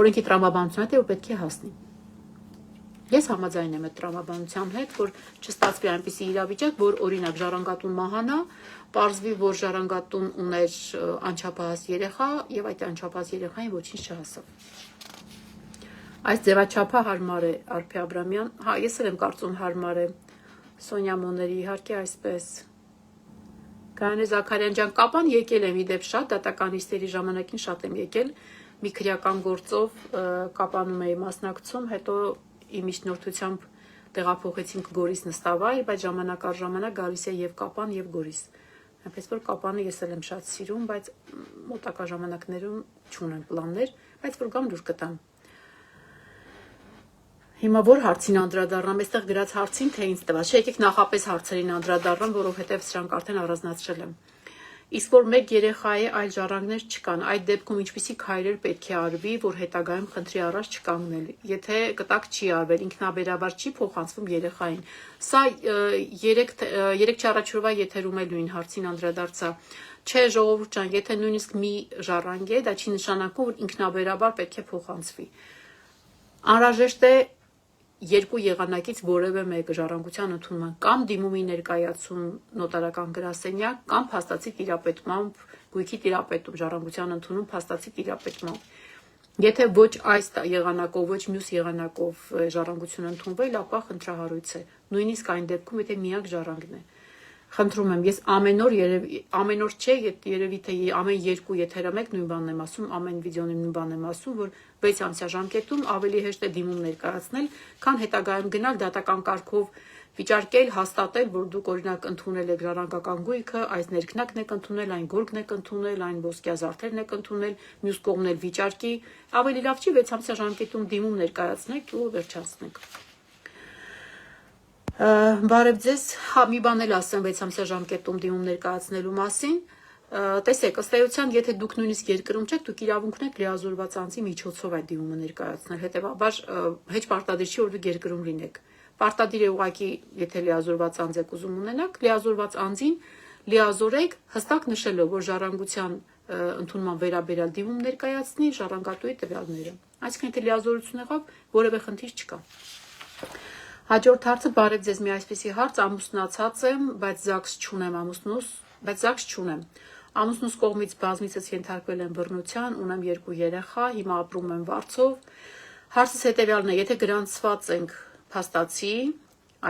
[SPEAKER 1] օրենքի տրամաբանության հետ է, որ պետք է հասնի։ Ես համաձայն եմ այդ տրամաբանության հետ, որ չստացվի այնպիսի իրավիճակ, որ օրինակ ժառանգատուն մահանա, պարզվի, որ ժառանգատուն ուներ անչափահաս երեխա եւ այդ անչափահաս երեխային ոչինչ չհասավ։ Այս ձևաչափը հարմար է Արփի Աբրամյան, հա, ես էլ եմ կարծում հարմար է Սոնյա Մոների, իհարկե այսպես։ Գայանե Զաքարյան ջան, կապան եկել եմ իդեպ շատ, դատականիստերի ժամանակին շատ եմ եկել, մի քրեական գործով կապանում էի մասնակցում, հետո իմ միջնորդությամբ տեղափոխեցինք Գորիս նստավայր, բայց ժամանակ առ ժամանակ գալիս է եւ Կապան եւ Գորիս։ Այնպես որ Կապանը ես էլ եմ շատ սիրում, բայց մոտակա ժամանակներում չունեմ պլաններ, բայց որ գամ դուր կտամ։ Հիմա որ հարցին անդրադառնամ, այստեղ գրած հարցին թե ինձ տված, չէ, եկեք նախապես հարցերին անդրադառնամ, որովհետեւ սրանք արդեն առանձնացրել եմ։ Իսկ որ մեկ երեխա է, այլ ժառանգներ չկան, այդ դեպքում ինչպիսի քայլեր պետք է արվի, որ հետագայում խնդրի առաջ չկանգնել, եթե կտակ չի արվել, ինքնաբերաբար չի փոխանցվում երեխային։ Սա 3 առաջուրվա եթերում էլ նույն հարցին անդրադարձա։ Չէ, ժողովուրդ ջան, եթե նույնիսկ մի ժառանգ է, դա չի նշանակում, որ ինքնաբերաբար պետք է փոխանցվի։ Անհրաժեշտ է երկու եղանակից որևէ մեկը ժառանգության ընդունման կամ դիմումի ներկայացում նոտարական գրասենյակ կամ փաստացի տիրապետմամբ գույքի տիրապետում ժառանգության ընդունում փաստացի տիրապետմամբ եթե ոչ այս եղանակով ոչ մյուս եղանակով ժառանգություն ընդունվել ապա խնդրահարույց է նույնիսկ այն դեպքում եթե միակ ժառանգն է խնդրում եմ ես ամեն օր չէ երևի թե ամեն երկու եթերը մեկ նույն բանն եմ ասում ամեն վիդեոն նույն բանն եմ ասում որ 6 ամսյա ժամկետում ավելի հեշտ է դիմում ներկայացնել քան հետագայում գնալ դատական կարգով վիճարկել հաստատել որ դուք օրինակ ընդունել եք ժառանգական գույքը այս ներքնակն եք ընդունել այն գորգն եք ընդունել այն ոսկյա զարդերն եք ընդունել մյուս կողմն էլ վիճարկի ավելի լավ չի 6 ամսյա ժամկետում դիմում ներկայացնեք ու վերջացնեք Բարև ձեզ, հա մի բան էլ ասեմ 6 ամսյա ժամկետում դիմում ներկայացնելու մասին տեսեք, ըստ էության, եթե դուք նույնիսկ երկրում չեք, դուք իրավունք ունեք լիազորված անձի միջոցով այդ դիմումը ներկայացնել, հետևաբար հեչ պարտադիր չի, որ դուք երկրում լինեք։ Պարտադիր է ուղղակի, եթե լիազորված անձ եք ուզում ունենաք, լիազորված անձին լիազորեք հստակ նշելով, որ ժառանգության ընդունման վերաբերյալ դիմում ներկայացնի ժառանգատուի տվյալները։ Այսինքն, եթե լիազորություն եղավ, որևէ խնդիր չկա։ Հաջորդ հարցը բարև ձեզ մի այսպիսի հարց ամուսնացած եմ, բայց ԶԱԳՍ չունեմ Ամուսնուս կողմից բազմիցս ենթարկվել եմ բռնության, ունեմ 2 երեխա, հիմա ապրում եմ Վարձով։ Հարցս հետևյալն է, եթե գրանցված ենք փաստացի,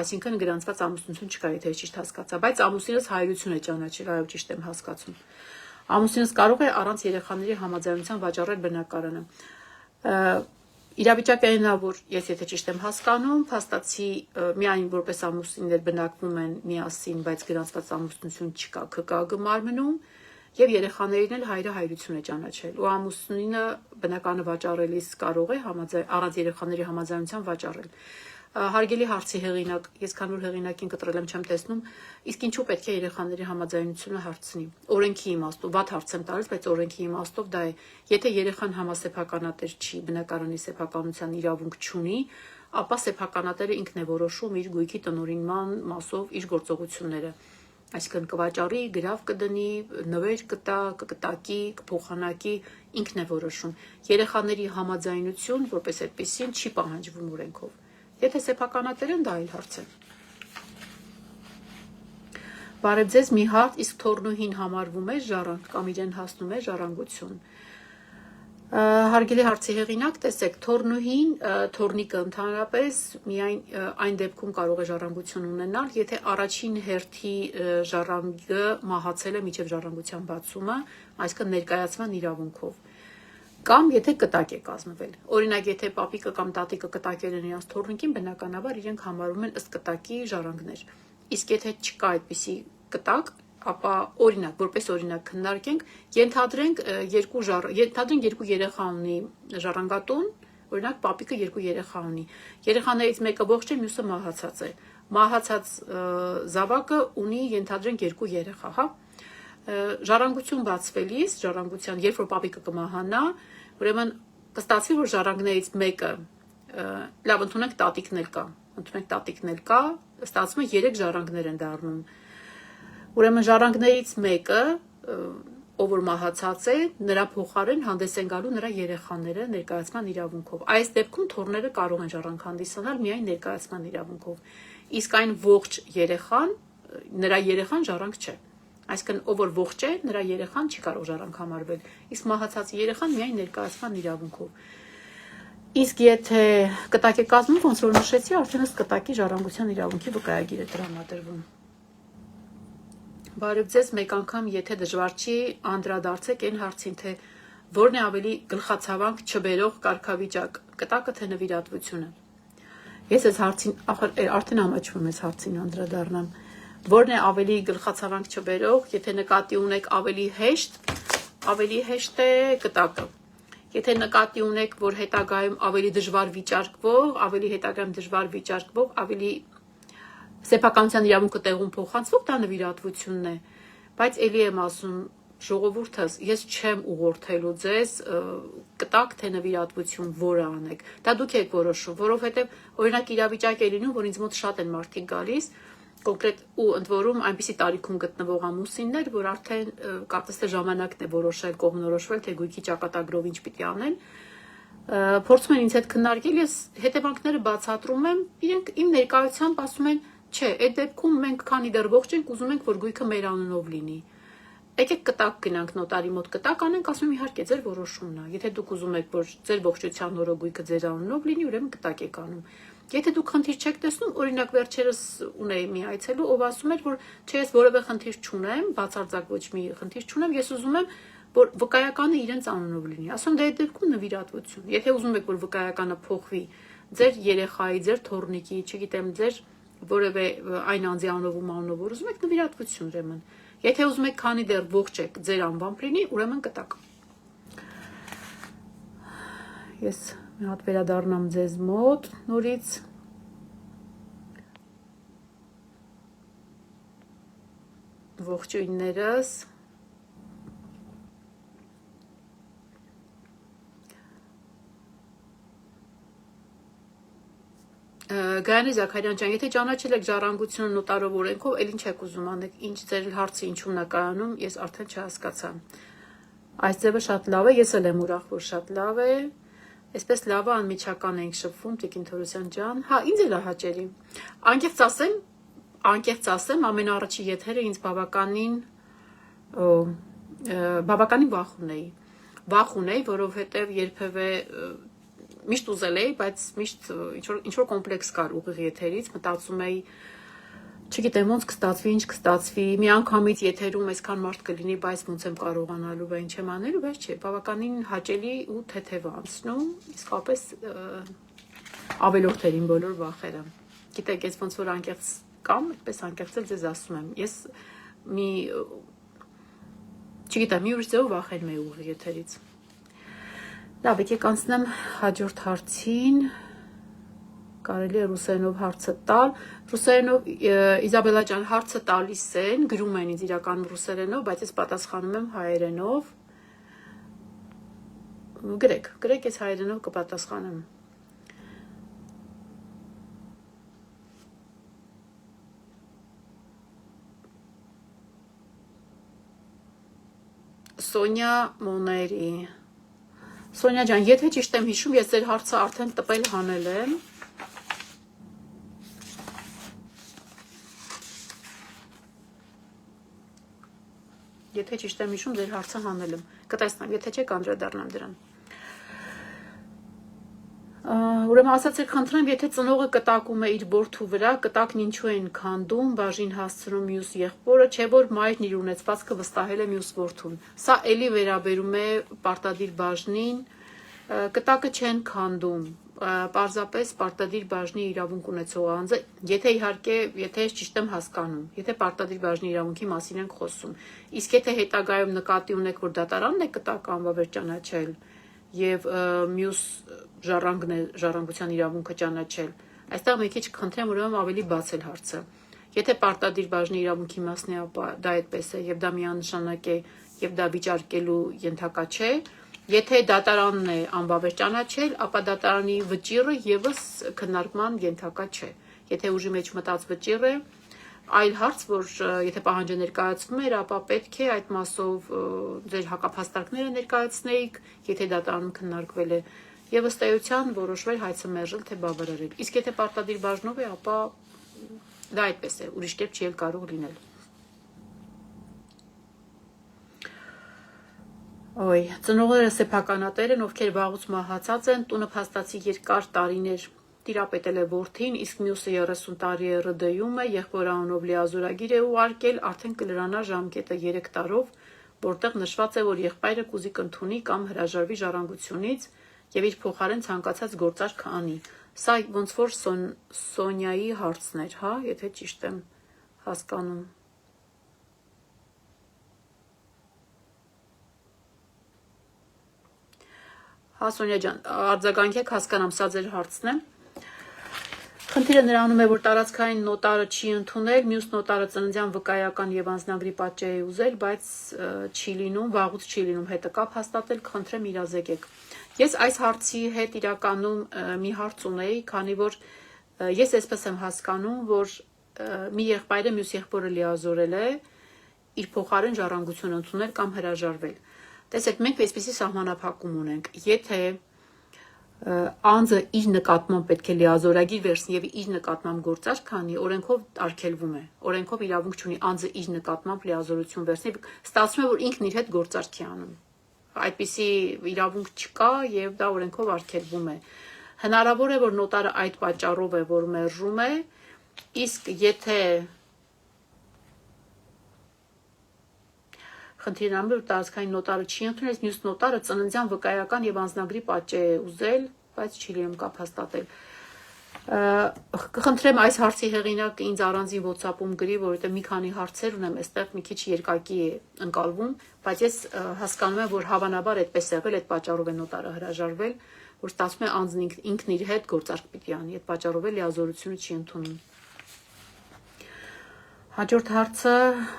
[SPEAKER 1] այսինքն գրանցված ամուսնություն չկա, եթե ճիշտ հասկացա, բայց ամուսինս հայրություն է ճանաչել, այո, ճիշտ եմ հասկացում։ Ամուսինս կարող է առանց երեխաների համաձայնության վաճառել բնակարանը։ Իրավիճակը այն է, որ ես եթե ճիշտ եմ հասկանում, փաստացի միայն որպես ամուսիններ բնակվում են միասին, բայց գրանցված ամուսնություն չկա ՔԿԱԳ մարմնում, եւ երեխաներին էլ հայրը հայրություն է ճանաչել։ Ու ամուսինը բնականը վաճառելիս կարող է առանց երեխաների համաձայնության վաճառել։ Հարգելի հարցի հեղինակ, ես քան որ հեղինակին կտրել եմ չեմ տեսնում, իսկ ինչու պետք է երեխաների համաձայնությունը հարցնի։ Օրենքի իմաստով, վատ հարց եմ տալիս, բայց օրենքի իմաստով դա է։ Եթե երեխան համասեփականատեր չի, բնակարանի սեփականության իրավունք չունի, ապա սեփականատերը ինքն է որոշում իր գույքի տնօրինման մասով իր գործողությունները։ Այսինքն կվաճառի, գրավ կդնի, նվեր կտա, կկտակի, կփոխանակի, ինքն է որոշում։ Երեխաների համաձայնություն, որպես այդպեսին, չի պահանջվում օրենքով։ Եթե սեփականատեր են, դա այլ հարց է։ Բարև ձեզ, մի հարց, իսկ թորնուհին համարվում է ժառանգ կամ իրեն հասնում է ժառանգություն։ Հարգելի հարցի հեղինակ, տեսեք, թորնուհին, թորնիկը ընդհանրապես միայն այն դեպքում կարող է ժառանգություն ունենալ, եթե առաջին հերթի ժառանգը մահացել է մինչև ժառանգության բացումը, այսինքն ներկայացման իրավունքով։ Կամ եթե կտակ է կազմվել։ Օրինակ, եթե պապիկը կամ տատիկը կտակել են իրենց թորնիկին, բնականաբար իրենք համարում են ըստ կտակի ժառանգներ։ Իսկ եթե չկա այդպիսի կտակ, ապա օրինակ, որպես օրինակ քննարկենք, ենթադրենք երկու երեխա ունի ժառանգատուն, օրինակ պապիկը երկու երեխա ունի։ Երեխաներից մեկը ողջ է, մյուսը մահացած է։ Մահացած զավակը ունի ենթադրենք երկու երեխա, հա։ Ժառանգություն բացվելիս, երբ որ պապիկը կմահանա, ուրեմն կստացվի, որ ժառանգներից մեկը, լավ, ընդունենք տատիկն էլ կա, ստացվում է 3 ժառանգներ են դառնում։ Ուրեմն ժառանգներից մեկը, ով որ մահացած է, նրա փոխարեն հանդես են գալու նրա երեխաները ներկայացման իրավունքով։ Այս դեպքում թոռները կարող են ժառանգ հանդիսանալ միայն ներկայացման իրավունքով։ Իսկ այն ողջ երեխան, նրա երեխան ժառանգ չէ։ Այսինքն, ով որ ողջ է, նրա երեխան չի կարող ժառանգ համարվել, իսկ մահացած երեխան միայն ներկայացման իրավունքով։ Իսկ եթե կտակ է կազմում, ոնց որ նշեցի, արդեն ըստ կտակի ժառանգության իրավունքի վկայագիր է տրամադրվում։ Բարև ձեզ, մեկ անգամ, եթե դժվար չի, անդրադարձեք այն հարցին, թե որն է ավելի գլխացավանք չբերող կարգավիճակ, կտակը թե նվիրատվությունը։ Ես այս հարցին, արդեն ամաչվում եմ այս հարցին անդրադառնամ։ Որն է ավելի գլխացավանք չբերող, եթե նկատի ունեք ավելի հեշտ է կտակը։ Եթե նկատի ունեք, որ հետագայում ավելի դժվար վիճարկվող, ավելի սեփականության իրավունքը տեղում փոխանցվող, դա նվիրատվությունն է։ Բայց ելի եմ ասում, ժողովուրդս, ես չեմ ուղղորդելու ձեզ կտակ թե նվիրատվություն որը անեք։ Դա դուք եք որոշում, որովհետև օրինակ իրավիճակ է լինում, որ ինձ մոտ շատ են մարդիկ գալիս, կոնկրետ ու ընդ որում այնպիսի տարիքում գտնվող ամուսիններ, որ արդեն կարծես թե ժամանակն է որոշել, կողմնորոշվել, թե գույքի ճակատագրով ինչ պիտի անեն, փորձում են ինձ հետ քննարկել, ես հետևանքները բացատրում եմ, իրենք իմ ներկայությամբ ասում են, չէ, այդ դեպքում մենք քանի դեռ ողջ ենք, ուզում ենք, որ գույքը մեր անունով լինի։ Եկեք կտակ գնանք նոտարի մոտ կտակ անենք, ասում եմ իհարկե ձեր որոշումն է։ Եթե դուք ուզում եք, որ ձեր ողջության օրը գույքը ձեր անունով լինի, ուրեմն կտակ եք անում։ Եթե դուք խնդիր չեք տեսնում, օրինակ վերջերս ունեի մի այցելու, ով ասում էր, որ չէ, ես որևէ խնդիր չունեմ, բացարձակ ոչ մի խնդիր չունեմ, ես ուզում եմ, որ վկայականը իրենց անունով լինի։ Ասում դե այդ դեպքում նվիրատվություն։ Եթե ուզում եք, որ վկայականը փոխվի ձեր երեխայի, ձեր թոռնիկի, չգիտեմ, ձեր որևէ այն անձի անունով ու մանունով, որ ուզում եք նվիրատվություն ուրեմն։ Եթե ուզում եք քանի դեռ ողջ եք, ձեր անվամբ լինի, ուրեմն կտակ։ Ես մի հատ վերադառնամ ձեզ մոտ նորից։ Ողջույններս։ Գայանե Զաքարյան ջան, եթե ճանաչել եք ժառանգությունը նոտարով օրենքով, էլ ինչ եք ուզում անեք, ինչ ձեր հարցը ինչու՞մն է կայանում, ես արդեն չհասկացա։ Այս ձևը շատ լավ է, ես էլ եմ ուրախ, որ շատ լավ է։ Այսպես լավը անմիջական ենք շփվում, Տիկին Թորոսյան ջան։ Հա, ինձ էլ է հաճելի։ Անկեղծ ասեմ, ամենաառաջի եթերը ինձ բավականին վախ ունեի, որովհետև երբևէ միշտ ուզել էի, բայց միշտ ինչ որ կոմպլեքս կար ուղիղ եթերից, մտածում էի, չգիտեմ ոնց կստացվի, ինչ կստացվի, միանգամից եթերում այսքան մարդ կլինի, բայց ոնց եմ կարողանալու, բա ինչ եմ անելու, բայց չէ, բավականին հաճելի ու թեթև անցնում, իսկապես ավելորդ էր իմ բոլոր վախերը։ Գիտեք, ես ոնց որ անկեղծ կամ այդպես անկեղծ էլ ձեզ ասում եմ, ես չգիտեմ, մի ուրիշ ձևով վախենում էի ուղիղ եթերից։ Լավ, եկեք անցնեմ հաջորդ հարցին, կարելի է ռուսերենով հարցը տալ, ռուսերենով Իզաբելա ջան հարցը տալիս են, գրում են ինձ իրականում ռուսերենով, բայց ես պատասխանում եմ հայերենով, գրեք ես հայերենով կպատասխանեմ։ Սոնյա Մոների Սոնյա ջան, եթե ճիշտ եմ հիշում, ես ձեր հարցը արդեն տպել հանել եմ։ Եթե ճիշտ եմ հիշում, ձեր հարցը հանել եմ։ Կտեսնեմ, եթե չէ, կանդրադառնամ դրան։ Ուրեմն ասացեք, խնդրեմ, եթե ծնողը կտակում է իր որդու վրա, կտակն ինչու են քանդում, բաժին հասցնում մյուս եղբորը, չէ որ մայրն իր ունեցվածքը վստահել է մյուս որդուն։ Սա էլի վերաբերում է պարտադիր բաժնին, կտակը չեն քանդում, պարզապես պարտադիր բաժնի իրավունք ունեցող անձը, եթե իհարկե, եթե ես ճիշտ եմ հասկանում, եթե պարտադիր բաժնի իրավունքի մասին ենք խոսում, իսկ եթե հետագայում նկատի ունեք, որ դատարանն է կտակը անվավեր ճանաչել եւ մյուս ժառանգն է ժառանգության իրավունքը ճանաչել, այստեղ մի քիչ կխնդրեմ ուրեմն ավելի բացել հարցը։ Եթե պարտադիր բաժնի իրավունքի մասն է, ապա դա այդպես է եւ դա միանշանակ է եւ դա վիճարկելու ենթակա չէ։ Եթե դատարանն է անվավեր ճանաչել, ապա դատարանի վճիռը եւս քննարկման ենթակա չէ։ Եթե ուժի մեջ մտած վճիռ է, այլ հարց, որ եթե պահանջը ներկայացվում էր, ապա պետք է այդ մասով ձեր հակափաստարկները ներկայացնեիք, եթե դատարանում քննարկվել է, եւ ըստ էության որոշվել հայցը մերժել թե բավարարել։ Իսկ եթե պարտադիր բաժնով է, ապա դա այդպես է, ուրիշ կերպ չի կարող լինել։ Ոյ, ծնողները սեփականատեր են, ովքեր վաղուց մահացած են, տունը փաստացի երկար տարիներ տիրապետել է որդին, իսկ մյուսը 30 տարի է ՌԴ-ում է, եղբոր անունով լիազորագիր է ուղարկել, արդեն կլրանա ժամկետը 3 տարով, որտեղ նշված է, որ եղբայրը կուզի կընդունի կամ հրաժարվի ժառանգությունից եւ իր փոխարեն ցանկացած գործարք անի։ Սա ոնց որ Սոնյայի հարցն էր, հա, եթե ճիշտ եմ հասկանում։ Հա Սոնյա ջան, արձագանքեք, հասկանամ, սա ձեր հարցն է։ Խնդիրը նրանում է, որ տարածքային նոտարը չի ընդունել, մյուս նոտարը ծննդյան վկայական եւ անձնագրի պատճառ է ուզել, բայց չի լինում, վաղուց չի լինում հետը կապ հաստատել, խնդրեմ իրազեկեք։ Ես այս հարցի հետ իրականում մի հարց ունեի, քանի որ ես այսպես եմ հասկանում, որ մի եղբայրը մյուս եղբորը լիազորել է, իր փոխարեն ժառանգություն ընդունել կամ հրաժարվել։ Տեսեք, մենք այսպեսի սահմանափակում ունենք, եթե անձը իր նկատմամբ պետք է լիազորագիր վերցնի եւ իր նկատմամբ գործարք անի, օրենքով արգելվում է։ Օրենքով իրավունք չունի անձը իր նկատմամբ լիազորություն վերցնի, ստացվում է, որ ինքն իր հետ գործարք է անում։ Այդպիսի իրավունք չկա եւ դա օրենքով արգելվում է։ Հնարավոր է, որ նոտարը այդ պատճառով է, որ մերժում է, իսկ եթե խնդիրն անում է, որ տարածքային նոտարը չի ընդունել, մյուս նոտարը ծննդյան վկայական եւ անձնագրի պատճառ է ուզել, բայց չի լինում կապ հաստատել։ Կխնդրեմ այս հարցի հեղինակը ինձ առանձին WhatsApp-ում գրի, որովհետեւ մի քանի հարցեր ունեմ, այստեղ մի քիչ երկակի է ընկալվում, բայց ես հասկանում եմ, որ հավանաբար այդպես է եղել, այդ պատճառով է նոտարը հրաժարվել, որ ստացվում է անձն ինքն իր հետ գործարք պիտի անի, այդ պատճառով է լիազորությունը չի ընդունում։ Հաջորդ հարցը,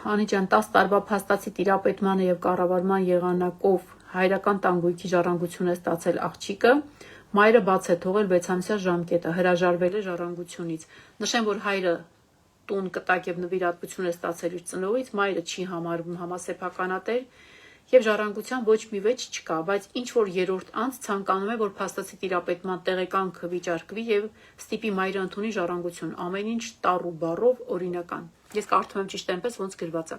[SPEAKER 1] Անի ջան, 10 տարվա փաստացի տիրապետման եւ կառավարման եղանակով հայրական տանգույքի ժառանգություն է ստացել աղջիկը, մայրը բաց է թողել 6-ամսյա ժամկետը, հրաժարվել է ժառանգությունից։ Նշեմ, որ հայրը տուն, կտակ եւ նվիրատվություն է ստացել իր ծնողից, մայրը չի համարվում համասեփականատեր եւ ժառանգության ոչ մի վեճ չկա, բայց ինչ որ երրորդ անձ ցանկանում է, որ փաստացի տիրապետման տեղեկանքը վիճարկվի եւ ստիպի մայրը ընդունի ժառանգություն, ամեն ինչ տառու բառով օրինական։ Ես կարդում եմ ճիշտ այնպես, ոնց գրված է։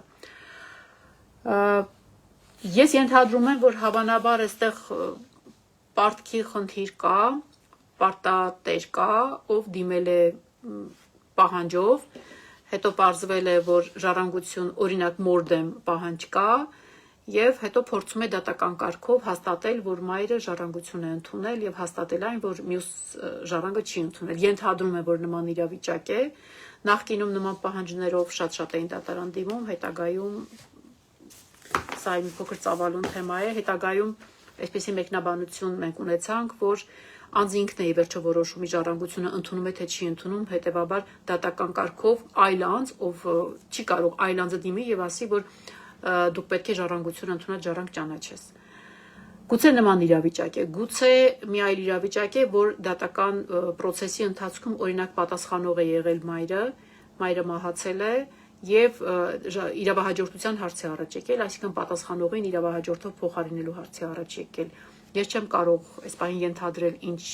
[SPEAKER 1] Ես ենթադրում եմ, որ հավանաբար այստեղ պարտքի խնդիր կա, պարտատեր կա, ով դիմել է պահանջով, հետո պարզվել է, որ ժառանգություն օրինակ մորդեմ պահանջ կա, եւ հետո փորձում է դատական կարգով հաստատել, որ մայրը ժառանգություն է ընդունել եւ հաստատել այն, որ մյուս ժառանգը չի ընդունել։ Ենթադրում է, որ նման իրավիճակ է։ Նախկինում նման պահանջներով շատ էին դատարան դիմում, հետագայում սա մի փոքր ծավալուն թեմա է, հետագայում այսպեսի մեկնաբանություն մենք ունեցանք, որ անձը ինքն է ի վերջո որոշում իր ժառանգությունը ընդունում է թե չի ընդունում, հետեւաբար դատական կարգով այլ անձ, ով չի կարող այլ անձը դիմի եւ ասի, որ դուք պետք է ժառանգություն ընդունած ժառանգ ճանաչես։ Գուցե նման իրավիճակ է, գուցե մի այլ իրավիճակ է, որ դատական process-ի ընթացքում օրինակ պատասխանող է եղել մայրը մահացել է եւ իրավահաջորդության հարց է առաջ եկել, այսինքն պատասխանողին իրավահաջորդով փոխարինելու հարց է առաջ եկել։ Ես չեմ կարող այս բանը ենթադրել ինչ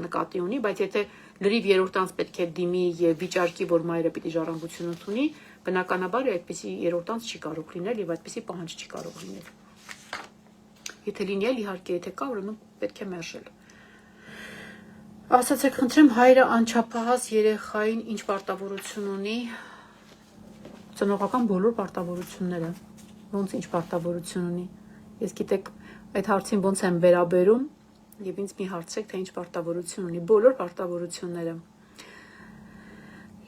[SPEAKER 1] նկատի ունի, բայց եթե լրիվ երրորդ անձ պետք է դիմի եւ վիճարկի, որ մայրը պիտի ժառանգություն ընդունի, բնականաբար այդպիսի երրորդ անձ չի կարող լինել եւ այդպիսի պահանջ չի կարող լինել։ Եթե լինի էլ իհարկե, եթե կա, ուրեմն պետք է մերժել։ Ասացեք, խնդրեմ, հայրը անչափահաս երեխային ինչ պարտավորություն ունի, ծնողական բոլոր պարտավորությունները, ոնց ինչ պարտավորություն ունի, ես գիտեք, այդ հարցին ոնց եմ վերաբերում, և ինձ մի հարցրեք, թե ինչ պարտավորություն ունի, բոլոր պարտավորությունները,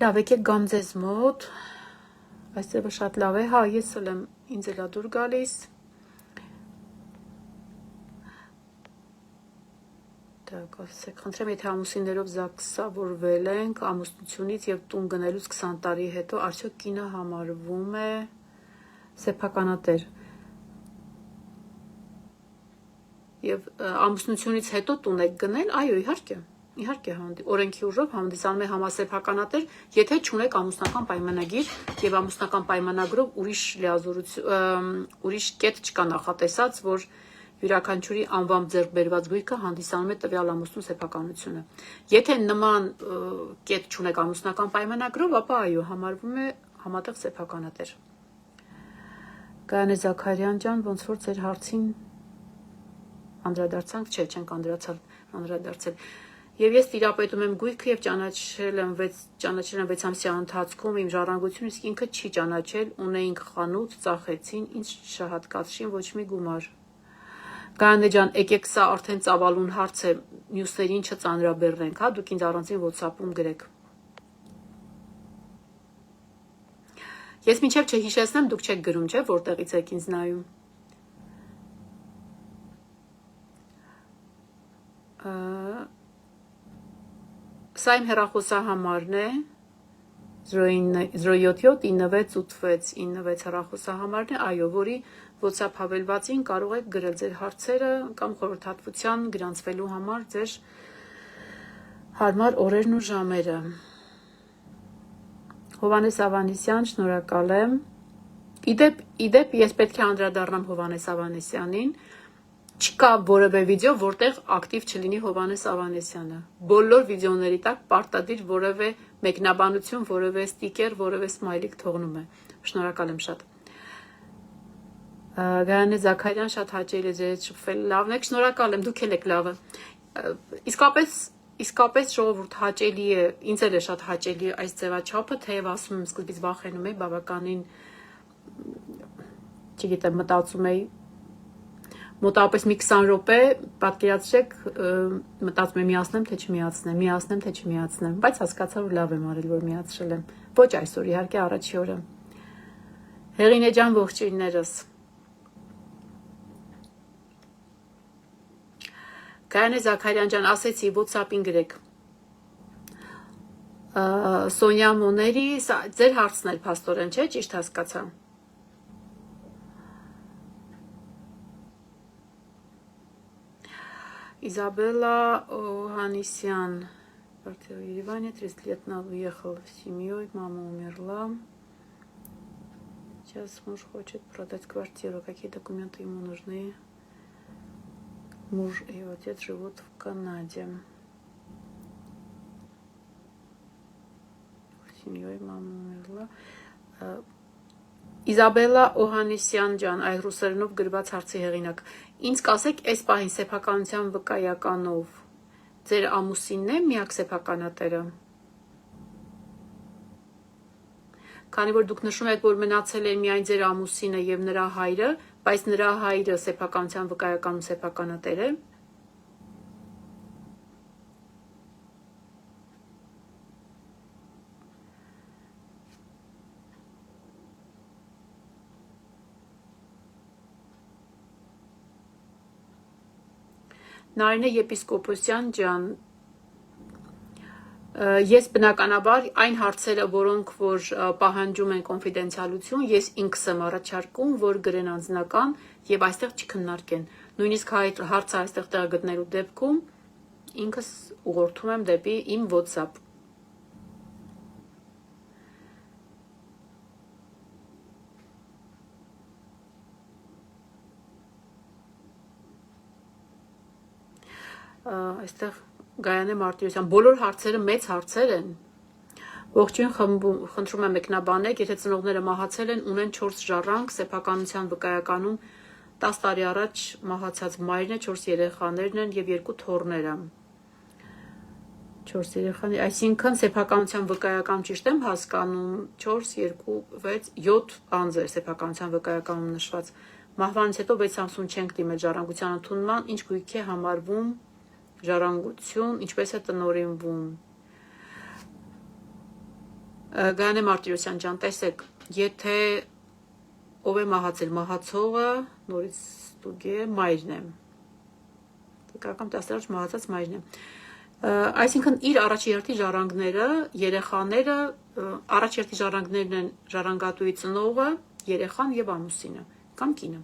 [SPEAKER 1] լավ, եկեք գամ ձեզ մոտ, այս ձևը շատ լավ է, հա, ես էլ եմ, ինձ էլ ա դուր գալիս, ասեք, խնդրեմ, եթե ամուսիններով զաքսավորվել ենք ամուսնությունից և տուն գնելուց 20 տարի հետո, արդյոք կինը համարվում է սեփականատեր և ամուսնությունից հետո տուն եք գնել, այո, իհարկե, օրենքի ուժով հանդիսանում է համասեփականատեր, եթե չունեք ամուսնական պայմանագիր և ամուսնական պայմանագրով ուրիշ կետ չկա նախատեսած, որ յուրաքանչյուրի անվամբ ձեռք բերված գույքը հանդիսանում է տվյալ ամուսնու սեփականությունը։ Եթե նման կետ չունեք ամուսնական պայմանագրով, ապա այո, համարվում է համատեղ սեփականատեր։ Գայանե Զաքարյան ջան, ոնց որ ձեր հարցին անդրադարձանք, չէ, չենք անդրադարձել։ Եվ ես տիրապետում եմ գույքը և ճանաչել եմ 6 ամսյա ընթացքում իմ ժառանգությունը, իսկ ինքը չի ճանաչել, ունեինք խանութ, ծախեցին, ինձ չհատկացրին ոչ մի գումար։ Գայանե ջան, եկեք սա արդեն ծավալուն հարց է, մյուսներին չծանրաբեռնենք, հա, դուք ինձ առանձին WhatsApp-ում գրեք։ Ես մինչև չհիշեցնեմ, դուք չեք գրում, չէ, որտեղից եք ինձ նայում։ Սա իմ հեռախոսահամարն է, 077-9686-96 հեռախոսահամարն է, այո, որի WhatsApp հավելվածին կարող եք գրել ձեր հարցերը կամ խորհրդատվության գրանցվելու համար ձեր հարմար օրերն ու ժամերը։ Հովհաննես Ավանեսյան, շնորհակալ եմ։ Իդեպ, ես պետք է անդրադառնամ Հովհաննես Ավանեսյանին, չկա որևէ վիդեո, որտեղ ակտիվ չլինի Հովհաննես Ավանեսյանը։ Բոլոր վիդեոների տակ պարտադիր որևէ մեկնաբանություն, որևէ ստիկեր, որևէ սմայլիկ թողնում է։ Շնորհակալ եմ շատ։ Գայանե Զաքարյան, շատ հաճելի է ձեր հետ շփվել, լավն եք, շնորհակալ եմ, դուք էլ եք լավը։ Իսկապես ժողովուրդ հաճելի է, ինձ էլ է շատ հաճելի այս ձևաչափը, թեև ասում եմ սկզբից վախենում էի, բավականին, չգիտեմ, մտածում էի մոտավորապես մի 20 րոպե, պատկերացրեք, մտածում եմ միացնեմ, թե չմիացնեմ, բայց հասկացա, որ լավ եմ արել, որ միացրել եմ։ Ոչ այսօր, իհարկե, առաջի օրը։ Հեղինե ջան, ողջույններս։ Գայանե Զաքարյան ջան, ասեցի, WhatsApp-ին գրեք։ Սոնյա Մոների, ձեր հարցն էլ փաստորեն, չէ, ճիշտ հասկացա։ Изабелла Оганесян, квартира в Ереване, 30 лет назад уехал с семьей, мама умерла. Сейчас муж хочет продать квартиру. Какие документы ему нужны? Муж и отец живут в Канаде. С семьей мама умерла. Իզաբելլա Օհանեսյան ջան, այ ռուսերենով գրված հարցի հեղինակ, ինձ կասեք, այս պահին սեփականության վկայականով ձեր ամուսինն է միակ սեփականատերը։ Քանի որ դուք նշում եք, որ մնացել է միայն ձեր ամուսինը եւ նրա հայրը, բայց նրա հայրը սեփականության վկայականում սեփականատեր է։ Նարինե Եպիսկոպոսյան ջան, ես բնականաբար այն հարցերը, որոնք որ պահանջում են կոնֆիդենցիալություն, ես ինքս եմ առաջարկում, որ գրեն անձնական եւ այստեղ չքննարկեն։ Նույնիսկ հարցը այստեղ տեղգտնելու դեպքում ինքս ուղղորդում եմ դեպի իմ WhatsApp։ Այստեղ Գայանե Մարտիրոսյան, բոլոր հարցերը մեծ հարցեր են։ Ողջույն, խնդրում եմ մեկնաբանեք, եթե ծնողները մահացել են, ունեն 4 ժառանգ, սեփականության վկայականում 10 տարի առաջ մահացած մայրն է, 4 երեխաներն են եւ 2 թոռները։ 4 երեխաների, այսինքն սեփականության վկայական ճիշտ եմ հասկանում 4, 2, 6, 7 անձ էր սեփականության վկայականում նշված։ Մահվանից հետո 6 ամսում չենք դիմել ժառանգության ընդունման, ինչ գույք է համարվում ժառանգություն, ինչպես է տնօրինվում։ Գայանե Մարտիրոսյան ջան, տեսեք, եթե ով է մահացել, մահացողը նորից ստուգե մայրն է։ Վկայական դաստիարակիչ մահացած մայրն է։ Այսինքն իր առաջերտի ժառանգները, երեխաները, առաջերտի ժառանգներն են ժառանգատուի ծնողը, երեխան եւ ամուսինը կամ կինը։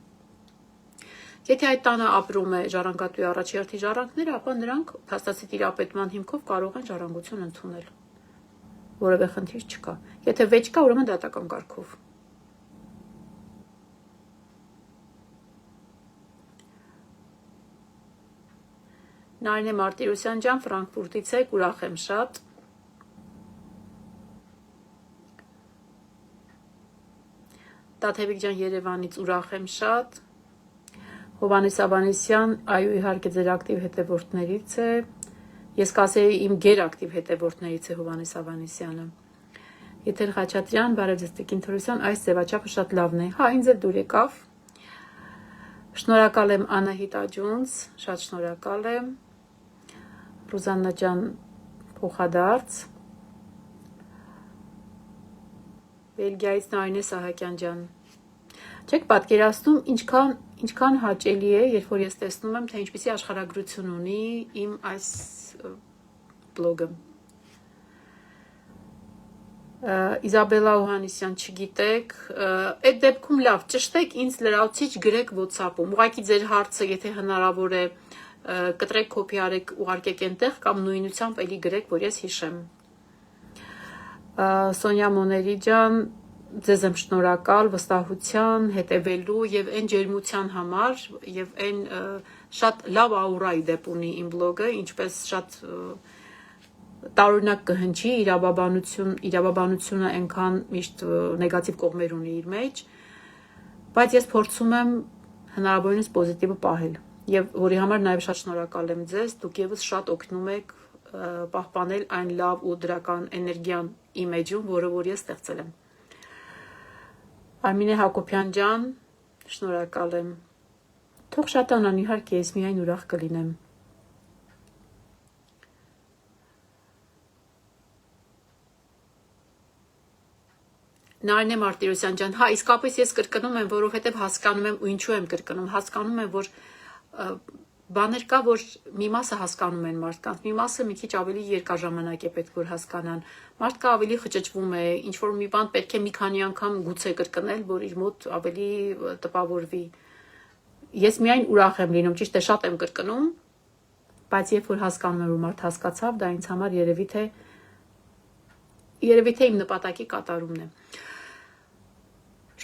[SPEAKER 1] Եթե այդ տանը ապրում է ժառանգատուի առաջերտի ժառանգները, ապա նրանք փաստացի տիրապետման հիմքով կարող են ժառանգություն ընդունել։ Որևէ խնդիր չկա։ Եթե վեճ կա, ուրեմն դատական կարգով։ Նարինե Մարտիրոսյան ջան, Ֆրանկֆուրտից եք, ուրախ եմ շատ։ Տաթևիկ ջան, Երևանից ուրախ եմ շատ։ Հովանես Ավանեսյան, այո, իհարկե ձեր ակտիվ հետևորդներից է։ Ես կասեի իմ գերակտիվ հետևորդներից է Հովանես Ավանեսյանը։ Եթեր Խաչատրյան, բարև ձեզ Տիկին Թորոսյան, այս ձևաչափը շատ լավն է։ Հա, ինձ էլ դուր եկավ։ Շնորհակալ եմ Անահիտ Աջունց, շատ շնորհակալ եմ։ Ռուզաննա ջան, փոխադարձ։ Բելգիայից Նարինե Սահակյան ջան։ Չեք պատկերացնում ինչքան հաճելի է, երբ որ ես տեսնում եմ, թե ինչպիսի աշխարհագրություն ունի իմ այս բլոգը։ Իզաբելա Օհանիսյան, չգիտեք, այդ դեպքում լավ, ճշտեք ինձ լրացուցիչ գրեք WhatsApp-ում։ Ուղղակի ձեր հարցը, եթե հնարավոր է, կտրեք, կոպի արեք, ուղարկեք այնտեղ կամ նույնությամբ էլի գրեք, որ ես հիշեմ։ Սոնյա Մոների ջան, ձեզ եմ շնորհակալ վստահության, հետևելու եւ այն ջերմության համար եւ այն շատ լավ աուրայի դեպ ունի իմ բլոգը, ինչպես շատ տարօրինակ կհնչի, իրավաբանությունը այնքան միշտ նեգատիվ կողմեր ունի իր մեջ, բայց ես փորձում եմ հնարավորինս պոզիտիվը պահել եւ որի համար նաեւ շատ շնորհակալ եմ ձեզ, դուք եւս շատ օգնում եք պահպանել այն լավ ու դրական էներգիան իմ էջում, որը որ ես ստեղծել եմ։ Արմինե Հակոբյան ջան, շնորհակալ եմ։ Թող շատանան, իհարկե, ես միայն ուրախ կլինեմ։ Նարինե Մարտիրոսյան ջան, հա, իսկապես ես կրկնում եմ, որովհետև հասկանում եմ ու ինչու եմ կրկնում, հասկանում եմ, որ բաներ կա, որ մի մասը հասկանում են մարդկանց, մի մասը մի քիչ ավելի երկար ժամանակ է պետք որ հասկանան։ Մարդկա ավելի խճճվում է, ինչ որ մի բան պետք է մի քանի անգամ գուցե կրկնել, որ իր մոտ ավելի տպավորվի։ Ես միայն ուրախ եմ լինում, ճիշտ է, շատ եմ կրկնում, բայց երբ որ հասկանում եմ, որ մարդ հասկացավ, դա ինձ համար երևի թե իմ նպատակի կատարումն է։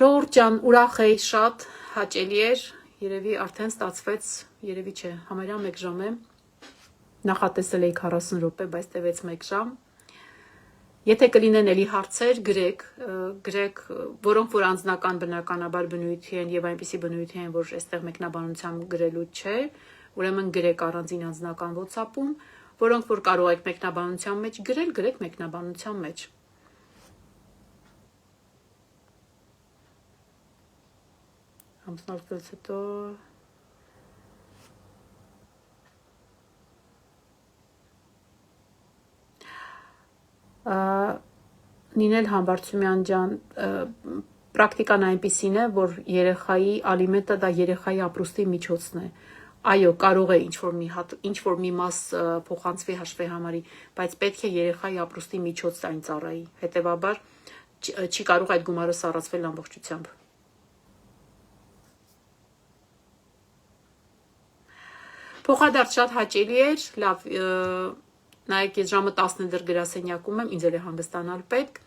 [SPEAKER 1] Ժողովուրդ ջան, ուրախ էի շատ, հաճելի էր, երևի արդեն ստացվեց, երևի չէ, համարյա 1 ժամ է, նախատեսել էի 40 րոպե, բայց տևեց 1 ժամ։ Եթե կլինեն էլի հարցեր, գրեք, որոնք որ անձնական բնականաբար բնույթի են եւ այնպիսի բնույթի են, որ այստեղ մեկնաբանությամբ գրելու չէ, ուրեմն գրեք առանձին անձնական WhatsApp-ում, որոնք որ կարող եք մեկնաբանության մեջ գրել, գրեք մեկնաբանության մեջ։ Ամսնորդվելուց հետո Նինել Համբարձումյան ջան, պրակտիկան այնպիսին է, որ երեխայի ալիմենտը դա երեխայի ապրուստի միջոցն է։ Այո, կարող է ինչ-որ մի մաս փոխանցվի հաշվի համարի, բայց պետք է երեխայի ապրուստի միջոց այն ծառայի։ Հետևաբար չի կարող այդ գումարը սառացվել ամբողջությամբ։ Փոխադարձ շատ հաճելի էր, լավ, նայեք ես ժամը 10-ն դեռ գրասենյակում եմ, ինձ էլ է հանգստանալ պետք,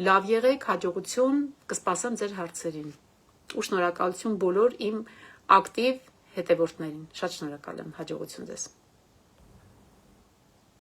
[SPEAKER 1] լավ եղեք, հաջողություն, կսպասեմ ձեր հարցերին, ու շնորհակալություն բոլոր իմ ակտիվ հետևորդներին, շատ շնորհակալ եմ, հաջողություն ձեզ։